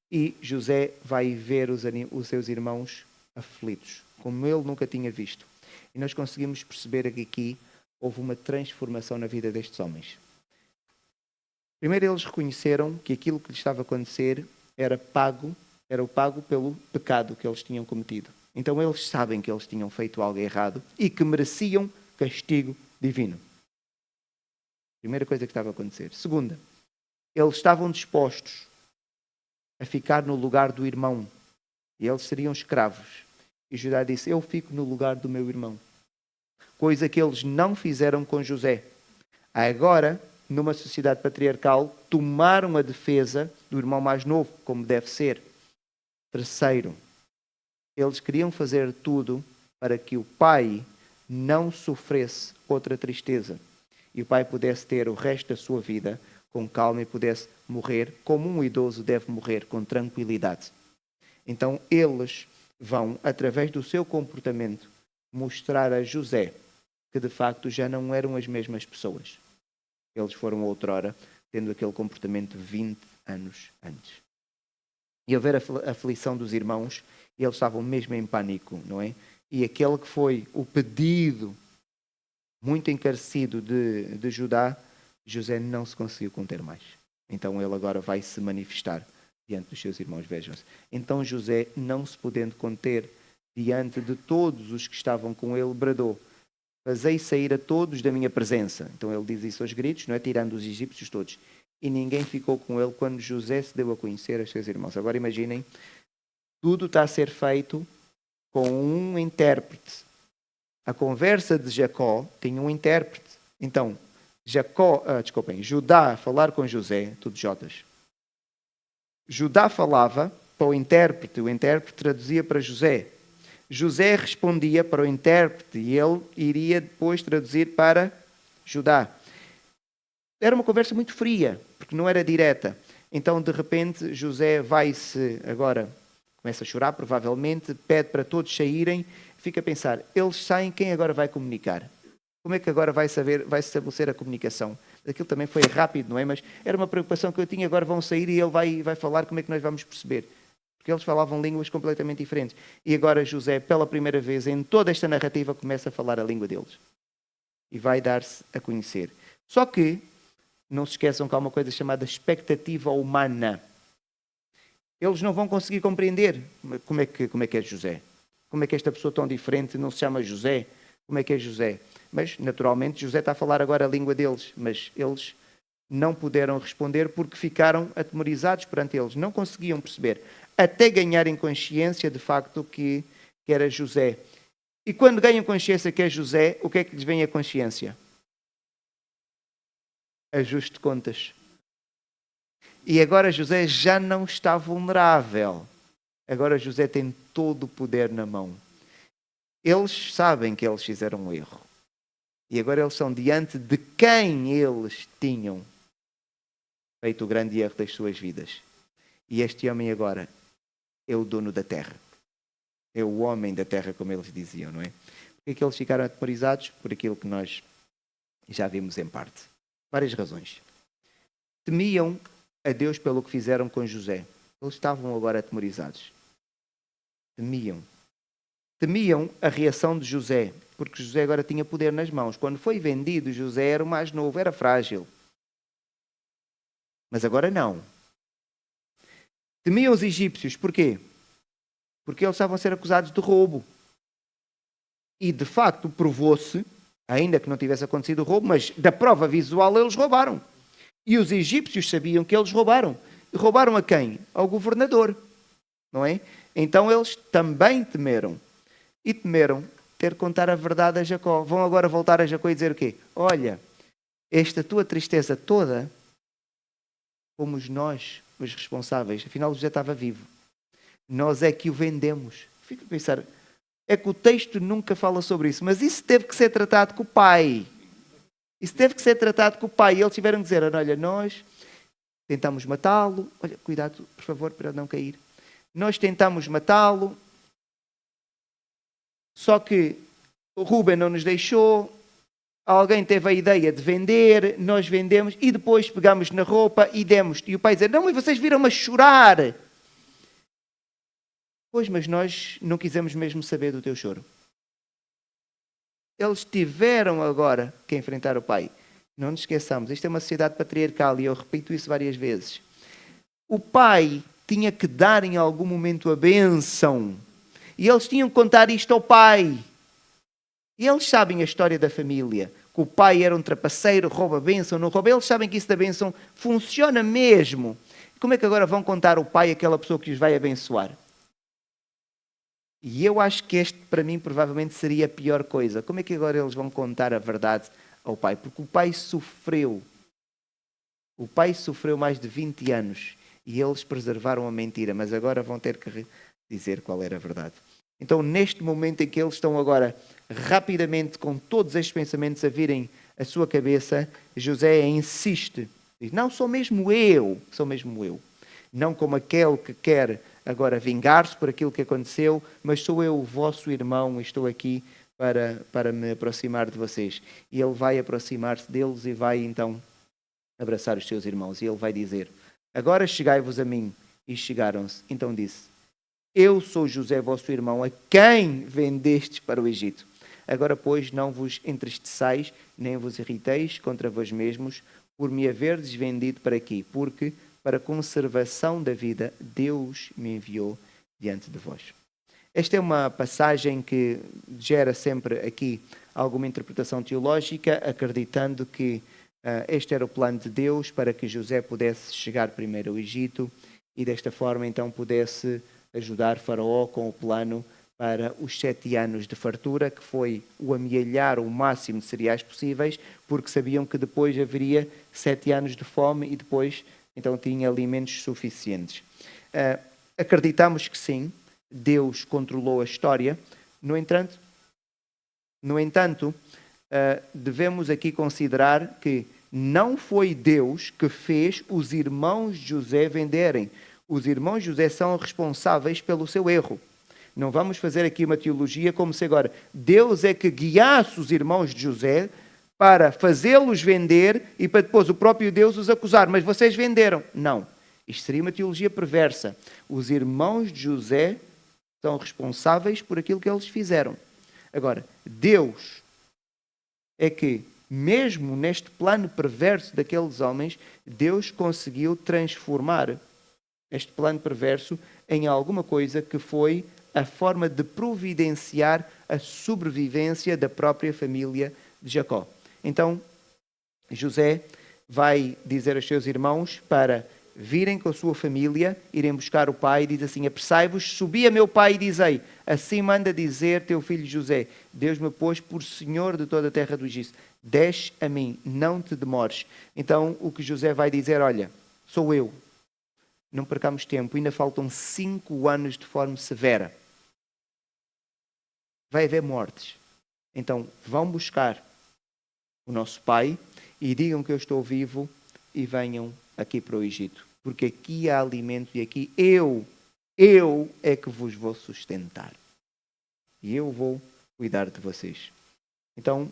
E José vai ver os seus irmãos aflitos, como ele nunca tinha visto. E nós conseguimos perceber que aqui houve uma transformação na vida destes homens. Primeiro, eles reconheceram que aquilo que lhes estava a acontecer era o pago pelo pecado que eles tinham cometido. Então, eles sabem que eles tinham feito algo errado e que mereciam castigo divino. Primeira coisa que estava a acontecer. Segunda, eles estavam dispostos a ficar no lugar do irmão. E eles seriam escravos. E Judá disse, eu fico no lugar do meu irmão. Coisa que eles não fizeram com José. Agora, numa sociedade patriarcal, tomaram a defesa do irmão mais novo, como deve ser. Terceiro, eles queriam fazer tudo para que o pai não sofresse outra tristeza. E o pai pudesse ter o resto da sua vida com calma e pudesse morrer como um idoso deve morrer, com tranquilidade. Então eles vão, através do seu comportamento, mostrar a José que de facto já não eram as mesmas pessoas. Eles foram outrora tendo aquele comportamento 20 anos antes. E ao ver a aflição dos irmãos, eles estavam mesmo em pânico, não é? E aquele que foi o pedido muito encarecido de Judá, José não se conseguiu conter mais. Então ele agora vai se manifestar diante dos seus irmãos, vejam-se. Então José, não se podendo conter diante de todos os que estavam com ele, bradou, fazei sair a todos da minha presença. Então ele diz isso aos gritos, não é? Tirando os egípcios todos. E ninguém ficou com ele quando José se deu a conhecer aos seus irmãos. Agora imaginem, tudo está a ser feito com um intérprete. A conversa de Jacó tinha um intérprete. Então, Judá a falar com José, tudo Jotas. Judá falava para o intérprete traduzia para José. José respondia para o intérprete e ele iria depois traduzir para Judá. Era uma conversa muito fria, porque não era direta. Então, de repente, José vai-se agora, começa a chorar, provavelmente, pede para todos saírem, fica a pensar, eles saem, quem agora vai comunicar? Como é que agora vai estabelecer a comunicação? Aquilo também foi rápido, não é? Mas era uma preocupação que eu tinha, agora vão sair e ele vai falar, como é que nós vamos perceber? Porque eles falavam línguas completamente diferentes. E agora José, pela primeira vez em toda esta narrativa, começa a falar a língua deles. E vai dar-se a conhecer. Só que, não se esqueçam que há uma coisa chamada expectativa humana. Eles não vão conseguir compreender como é que é José. Como é que esta pessoa tão diferente não se chama José? Como é que é José? Mas, naturalmente, José está a falar agora a língua deles. Mas eles não puderam responder porque ficaram atemorizados perante eles. Não conseguiam perceber. Até ganharem consciência, de facto, que era José. E quando ganham consciência que é José, o que é que lhes vem a consciência? Ajuste de contas. E agora José já não está vulnerável. Agora José tem todo o poder na mão. Eles sabem que eles fizeram um erro. E agora eles são diante de quem eles tinham feito o grande erro das suas vidas. E este homem agora é o dono da terra. É o homem da terra, como eles diziam, não é? Porque é que eles ficaram atemorizados? Por aquilo que nós já vimos em parte. Várias razões. Temiam a Deus pelo que fizeram com José. Eles estavam agora atemorizados. Temiam a reação de José, porque José agora tinha poder nas mãos. Quando foi vendido, José era o mais novo, era frágil. Mas agora não. Temiam os egípcios, porquê? Porque eles estavam a ser acusados de roubo. E, de facto, provou-se, ainda que não tivesse acontecido o roubo, mas da prova visual eles roubaram. E os egípcios sabiam que eles roubaram. E roubaram a quem? Ao governador. Não é? Então eles também temeram. E temeram ter que contar a verdade a Jacó. Vão agora voltar a Jacó e dizer o quê? Olha, esta tua tristeza toda, fomos nós os responsáveis. Afinal, José estava vivo. Nós é que o vendemos. Fico a pensar, é que o texto nunca fala sobre isso, mas isso teve que ser tratado com o pai. Isso teve que ser tratado com o pai. E eles tiveram que dizer, olha, nós tentamos matá-lo. Olha, cuidado, por favor, para não cair. Nós tentamos matá-lo, só que o Rúben não nos deixou, alguém teve a ideia de vender, nós vendemos e depois pegamos na roupa e demos. E o pai dizia, não, e vocês viram-me a chorar. Pois, mas nós não quisemos mesmo saber do teu choro. Eles tiveram agora que enfrentar o pai. Não nos esqueçamos, isto é uma sociedade patriarcal e eu repito isso várias vezes. O pai tinha que dar em algum momento a bênção. E eles tinham que contar isto ao pai. E eles sabem a história da família. Que o pai era um trapaceiro, rouba a bênção, não rouba. Eles sabem que isso da bênção funciona mesmo. Como é que agora vão contar ao pai aquela pessoa que os vai abençoar? E eu acho que este, para mim, provavelmente seria a pior coisa. Como é que agora eles vão contar a verdade ao pai? Porque o pai sofreu. O pai sofreu mais de 20 anos. E eles preservaram a mentira. Mas agora vão ter que dizer qual era a verdade. Então, neste momento em que eles estão agora rapidamente com todos estes pensamentos a virem à sua cabeça, José insiste. Diz, não, sou mesmo eu. Não como aquele que quer agora vingar-se por aquilo que aconteceu, mas sou eu, o vosso irmão, e estou aqui para me aproximar de vocês. E ele vai aproximar-se deles e vai então abraçar os seus irmãos. E ele vai dizer, agora chegai-vos a mim. E chegaram-se. Então disse, eu sou José, vosso irmão, a quem vendestes para o Egito. Agora, pois, não vos entristeçais, nem vos irriteis contra vós mesmos, por me haverdes vendido para aqui, porque para a conservação da vida, Deus me enviou diante de vós. Esta é uma passagem que gera sempre aqui alguma interpretação teológica, acreditando que este era o plano de Deus para que José pudesse chegar primeiro ao Egito e desta forma então pudesse ajudar Faraó com o plano para os 7 anos de fartura, que foi o amealhar o máximo de cereais possíveis, porque sabiam que depois haveria 7 anos de fome e depois então tinha alimentos suficientes. Acreditamos que sim, Deus controlou a história. No entanto, devemos aqui considerar que não foi Deus que fez os irmãos de José venderem. Os irmãos de José são responsáveis pelo seu erro. Não vamos fazer aqui uma teologia como se agora Deus é que guiasse os irmãos de José para fazê-los vender e para depois o próprio Deus os acusar. Mas vocês venderam. Não. Isto seria uma teologia perversa. Os irmãos de José são responsáveis por aquilo que eles fizeram. Agora, Deus é que, mesmo neste plano perverso daqueles homens, Deus conseguiu transformar este plano perverso em alguma coisa que foi a forma de providenciar a sobrevivência da própria família de Jacó. Então, José vai dizer aos seus irmãos para virem com a sua família, irem buscar o pai, e diz assim: apressai-vos, subi a meu pai e dizei, assim manda dizer teu filho José, Deus me pôs por senhor de toda a terra do Egito, desce a mim, não te demores. Então o que José vai dizer: olha, sou eu, não percamos tempo, ainda faltam 5 anos de forma severa, vai haver mortes, então vão buscar o nosso pai e digam que eu estou vivo e venham aqui para o Egito, porque aqui há alimento e aqui eu é que vos vou sustentar e eu vou cuidar de vocês. Então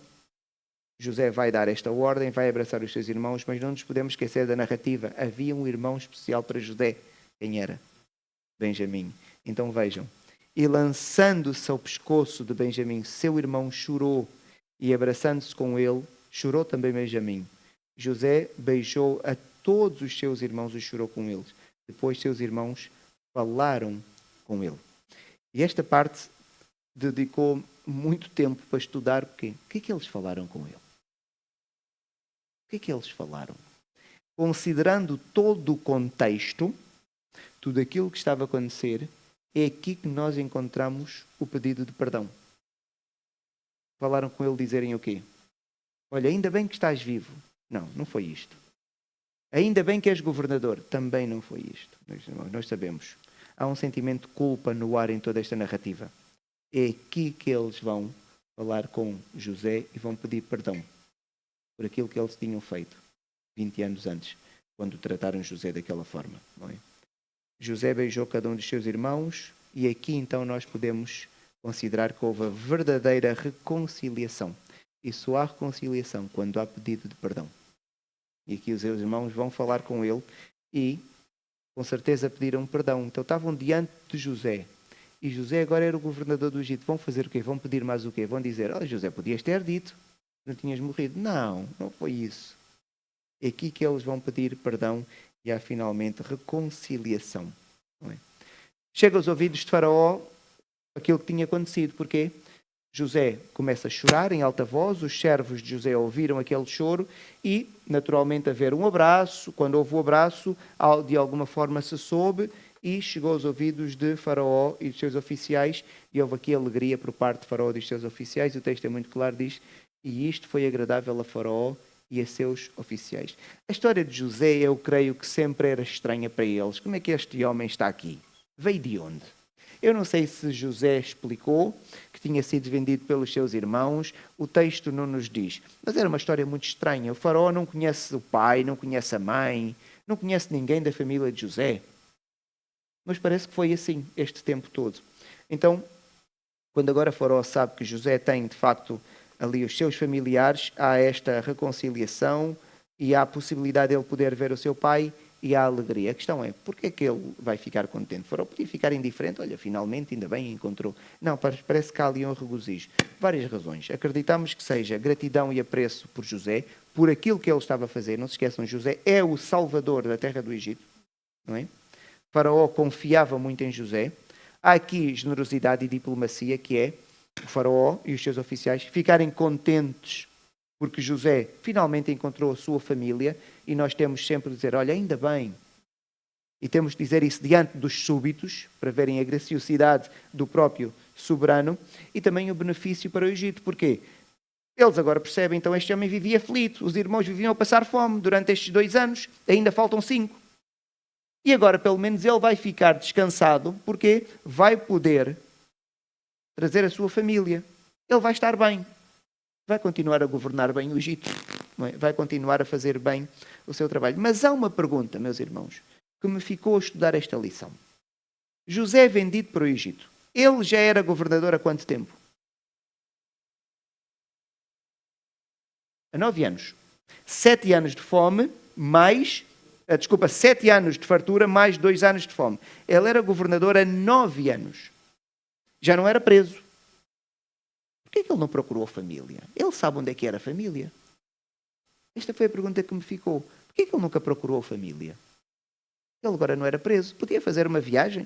José vai dar esta ordem, vai abraçar os seus irmãos, mas não nos podemos esquecer da narrativa. Havia um irmão especial para José. Quem era? Benjamim. Então vejam, e lançando-se ao pescoço de Benjamim, seu irmão chorou, e abraçando-se com ele, chorou também Benjamim. José beijou a todos os seus irmãos e chorou com eles. Depois seus irmãos falaram com ele. E esta parte dedicou muito tempo para estudar porque o que é que eles falaram com ele? O que é que eles falaram? Considerando todo o contexto, tudo aquilo que estava a acontecer, é aqui que nós encontramos o pedido de perdão. Falaram com ele dizerem o quê? Olha, ainda bem que estás vivo. Não, não foi isto. Ainda bem que és governador. Também não foi isto. Nós sabemos. Há um sentimento de culpa no ar em toda esta narrativa. É aqui que eles vão falar com José e vão pedir perdão por aquilo que eles tinham feito 20 anos antes, quando trataram José daquela forma. Não é? José beijou cada um dos seus irmãos e aqui então nós podemos considerar que houve a verdadeira reconciliação. E só há reconciliação quando há pedido de perdão. E aqui os seus irmãos vão falar com ele e com certeza pediram perdão. Então estavam diante de José. E José agora era o governador do Egito. Vão fazer o quê? Vão pedir mais o quê? Vão dizer: oh, José, podias ter dito, não tinhas morrido. Não, não foi isso. É aqui que eles vão pedir perdão e há finalmente reconciliação. Não é? Chega aos ouvidos de Faraó aquilo que tinha acontecido. Porquê? José começa a chorar em alta voz, os servos de José ouviram aquele choro e, naturalmente, haver um abraço. Quando houve o abraço, de alguma forma se soube e chegou aos ouvidos de Faraó e dos seus oficiais e houve aqui alegria por parte de Faraó e dos seus oficiais. O texto é muito claro, diz: e isto foi agradável a Faraó e a seus oficiais. A história de José, eu creio que sempre era estranha para eles. Como é que este homem está aqui? Veio de onde? Eu não sei se José explicou que tinha sido vendido pelos seus irmãos, o texto não nos diz. Mas era uma história muito estranha. O faraó não conhece o pai, não conhece a mãe, não conhece ninguém da família de José. Mas parece que foi assim este tempo todo. Então, quando agora o faraó sabe que José tem, de facto, ali os seus familiares, há esta reconciliação e há a possibilidade de ele poder ver o seu pai e há alegria. A questão é, porquê é que ele vai ficar contente? O faraó podia ficar indiferente, olha, finalmente, ainda bem, encontrou. Não, parece que há ali um regozijo. Várias razões. Acreditamos que seja gratidão e apreço por José, por aquilo que ele estava a fazer. Não se esqueçam, José é o salvador da terra do Egito, não é? O faraó confiava muito em José. Há aqui generosidade e diplomacia, que é o faraó e os seus oficiais ficarem contentes porque José finalmente encontrou a sua família e nós temos sempre de dizer, olha, ainda bem. E temos de dizer isso diante dos súbitos, para verem a graciosidade do próprio soberano e também o benefício para o Egito. Porquê? Eles agora percebem, então este homem vivia aflito, os irmãos viviam a passar fome durante estes 2 anos, ainda faltam 5. E agora pelo menos ele vai ficar descansado, porque vai poder trazer a sua família. Ele vai estar bem. Vai continuar a governar bem o Egito, não é? Vai continuar a fazer bem o seu trabalho. Mas há uma pergunta, meus irmãos, que me ficou a estudar esta lição. José é vendido para o Egito. Ele já era governador há quanto tempo? Há 9 anos. 7 anos de fome, mais... 7 anos de fartura, mais 2 anos de fome. Ele era governador há 9 anos. Já não era preso. Por que ele não procurou a família? Ele sabe onde é que era a família. Esta foi a pergunta que me ficou. Por que ele nunca procurou a família? Ele agora não era preso. Podia fazer uma viagem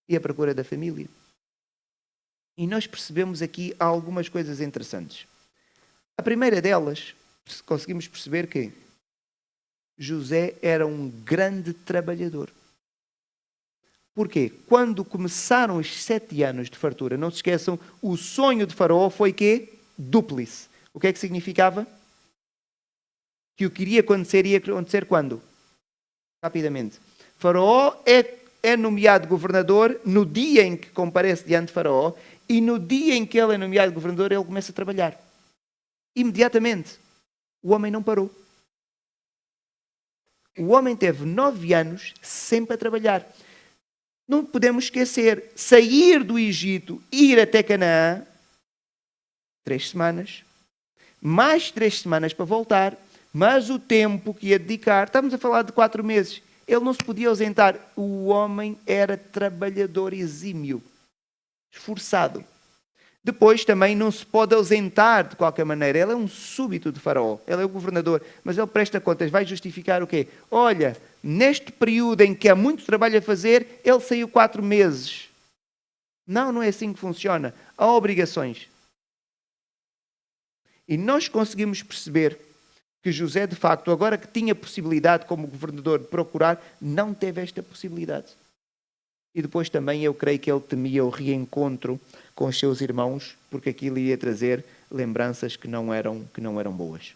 e à procura da família. E nós percebemos aqui algumas coisas interessantes. A primeira delas, conseguimos perceber que José era um grande trabalhador. Porquê? Quando começaram os 7 anos de fartura, não se esqueçam, o sonho de Faraó foi quê? Dúplice. O que é que significava? Que o que iria acontecer ia acontecer quando? Rapidamente. Faraó é nomeado governador no dia em que comparece diante de Faraó, e no dia em que ele é nomeado governador, ele começa a trabalhar. Imediatamente. O homem não parou. O homem teve 9 anos sempre a trabalhar. Não podemos esquecer, sair do Egito, ir até Canaã, 3 semanas, mais 3 semanas para voltar, mas o tempo que ia dedicar, estamos a falar de 4 meses, ele não se podia ausentar. O homem era trabalhador exímio, esforçado. Depois também não se pode ausentar de qualquer maneira. Ele é um súbdito de Faraó, ele é o governador, mas ele presta contas, vai justificar o quê? Olha, neste período em que há muito trabalho a fazer, ele saiu 4 meses. Não, não é assim que funciona. Há obrigações. E nós conseguimos perceber que José, de facto, agora que tinha possibilidade como governador de procurar, não teve esta possibilidade. E depois também eu creio que ele temia o reencontro com os seus irmãos, porque aquilo ia trazer lembranças que não eram boas.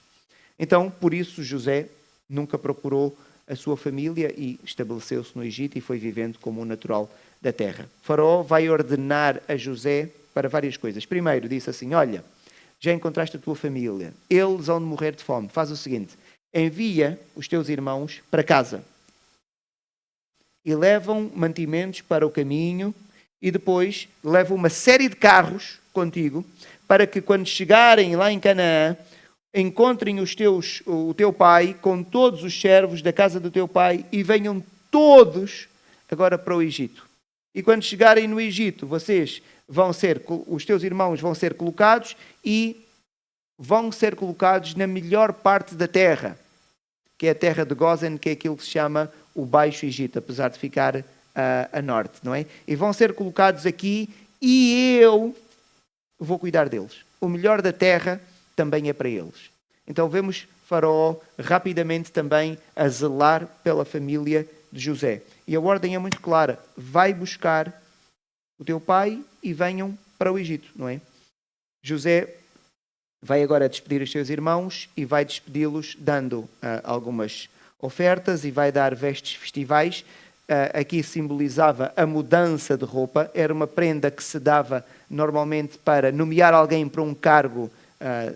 Então, por isso, José nunca procurou a sua família e estabeleceu-se no Egito e foi vivendo como um natural da terra. Faraó vai ordenar a José para várias coisas. Primeiro, disse assim, olha, já encontraste a tua família, eles vão morrer de fome. Faz o seguinte, envia os teus irmãos para casa e levam mantimentos para o caminho e depois levam uma série de carros contigo para que quando chegarem lá em Canaã encontrem o teu pai com todos os servos da casa do teu pai e venham todos agora para o Egito. E quando chegarem no Egito, os teus irmãos vão ser colocados e vão ser colocados na melhor parte da terra, que é a terra de Gósen, que é aquilo que se chama o Baixo Egito, apesar de ficar a norte, não é? E vão ser colocados aqui e eu vou cuidar deles. O melhor da terra também é para eles. Então vemos Faraó rapidamente também a zelar pela família de José. E a ordem é muito clara. Vai buscar o teu pai e venham para o Egito, não é? José vai agora despedir os seus irmãos e vai despedi-los dando algumas ofertas e vai dar vestes festivais. Aqui simbolizava a mudança de roupa. Era uma prenda que se dava normalmente para nomear alguém para um cargo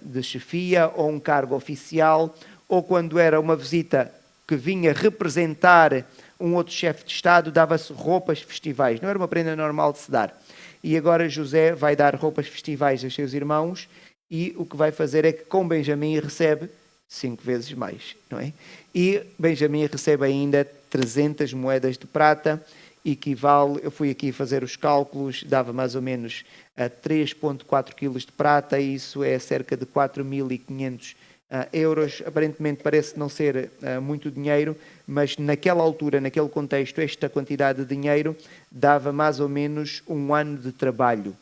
de chefia ou um cargo oficial, ou quando era uma visita que vinha representar um outro chefe de Estado, dava-se roupas festivais. Não era uma prenda normal de se dar. E agora José vai dar roupas festivais aos seus irmãos e o que vai fazer é que com Benjamim recebe 5 vezes mais, não é? E Benjamim recebe ainda 300 moedas de prata, equivale, eu fui aqui fazer os cálculos, dava mais ou menos a 3,4 quilos de prata, e isso é cerca de 4.500 euros. Aparentemente parece não ser muito dinheiro, mas naquela altura, naquele contexto, esta quantidade de dinheiro dava mais ou menos um ano de trabalho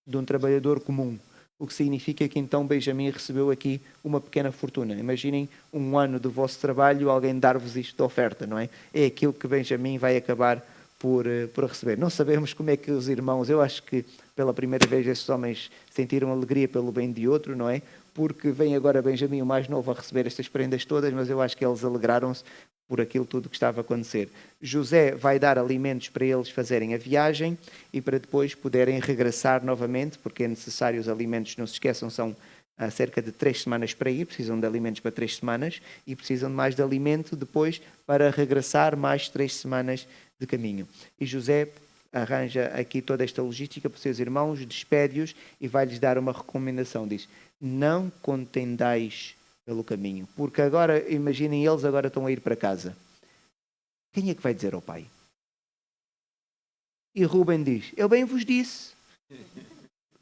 de um trabalhador comum. O que significa que então Benjamim recebeu aqui uma pequena fortuna. Imaginem um ano do vosso trabalho, alguém dar-vos isto de oferta, não é? É aquilo que Benjamim vai acabar por receber. Não sabemos como é que os irmãos, eu acho que pela primeira vez estes homens sentiram alegria pelo bem de outro, não é? Porque vem agora Benjamim, o mais novo, a receber estas prendas todas, mas eu acho que eles alegraram-se por aquilo tudo que estava a acontecer. José vai dar alimentos para eles fazerem a viagem e para depois poderem regressar novamente, porque é necessário os alimentos, não se esqueçam, são cerca de 3 semanas para ir, precisam de alimentos para 3 semanas e precisam de mais de alimento depois para regressar mais 3 semanas de caminho. E José arranja aqui toda esta logística para os seus irmãos, despede-os e vai-lhes dar uma recomendação. Diz, não contendais pelo caminho, porque agora, imaginem, eles agora estão a ir para casa. Quem é que vai dizer ao pai? E Rúben diz, eu bem vos disse.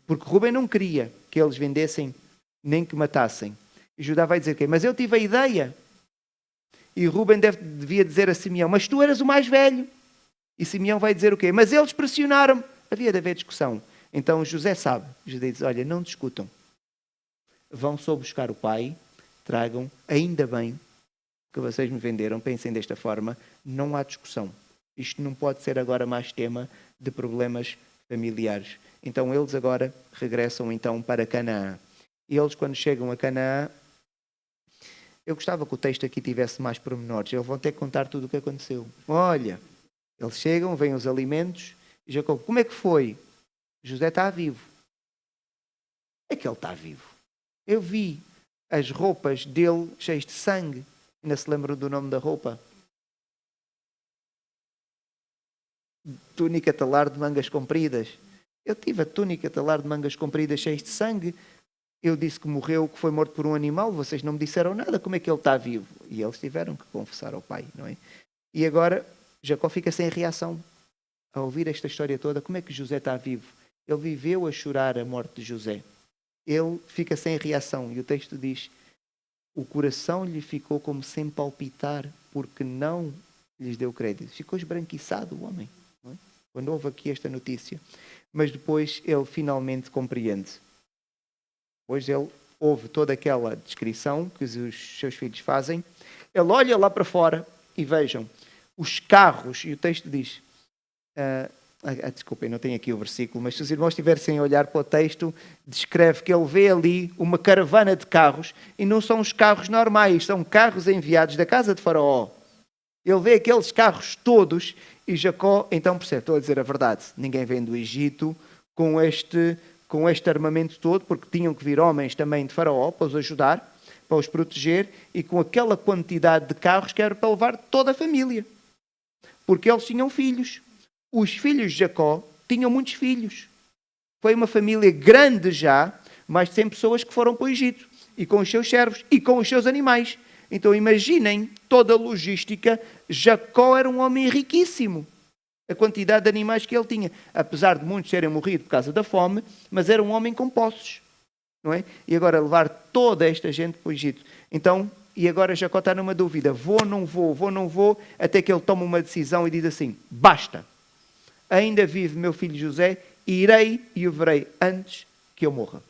Porque Rúben não queria que eles vendessem, nem que matassem. E Judá vai dizer, mas eu tive a ideia. E Rúben devia dizer a Simeão, mas tu eras o mais velho. E Simeão vai dizer o quê? Mas eles pressionaram-me. Havia de haver discussão. Então José sabe. José diz, olha, não discutam. Vão só buscar o pai, tragam, ainda bem que vocês me venderam, pensem desta forma, não há discussão. Isto não pode ser agora mais tema de problemas familiares. Então eles agora regressam então para Canaã. E eles quando chegam a Canaã, eu gostava que o texto aqui tivesse mais pormenores. Eles vão ter que contar tudo o que aconteceu. Olha, eles chegam, vêm os alimentos, e Jacó, como é que foi? José está vivo. É que ele está vivo. Eu vi as roupas dele cheias de sangue. Ainda se lembram do nome da roupa? Túnica talar de mangas compridas. Eu tive a túnica talar de mangas compridas cheias de sangue. Eu disse que morreu, que foi morto por um animal. Vocês não me disseram nada. Como é que ele está vivo? E eles tiveram que confessar ao pai, não é? E agora Jacó fica sem reação a ouvir esta história toda. Como é que José está vivo? Ele viveu a chorar a morte de José. Ele fica sem reação. E o texto diz, o coração lhe ficou como sem palpitar, porque não lhes deu crédito. Ficou esbranquiçado o homem, não é? Quando houve aqui esta notícia. Mas depois ele finalmente compreende. Depois ele ouve toda aquela descrição que os seus filhos fazem. Ele olha lá para fora e vejam, os carros, e o texto diz... desculpem, não tenho aqui o versículo, mas se os irmãos tivessem a olhar para o texto, descreve que ele vê ali uma caravana de carros, e não são os carros normais, são carros enviados da casa de Faraó. Ele vê aqueles carros todos, e Jacó então percebe, estou a dizer a verdade, ninguém vem do Egito com este armamento todo, porque tinham que vir homens também de Faraó para os ajudar, para os proteger, e com aquela quantidade de carros que era para levar toda a família. Porque eles tinham filhos. Os filhos de Jacó tinham muitos filhos. Foi uma família grande já, mais de 100 pessoas que foram para o Egito. E com os seus servos e com os seus animais. Então imaginem toda a logística. Jacó era um homem riquíssimo. A quantidade de animais que ele tinha. Apesar de muitos terem morrido por causa da fome, mas era um homem com posses. Não é? E agora levar toda esta gente para o Egito. Então, e agora Jacó está numa dúvida. Vou, não vou, até que ele toma uma decisão e diz assim, basta. Ainda vive meu filho José, irei e o verei antes que eu morra.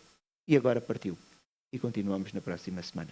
E agora partiu. E continuamos na próxima semana.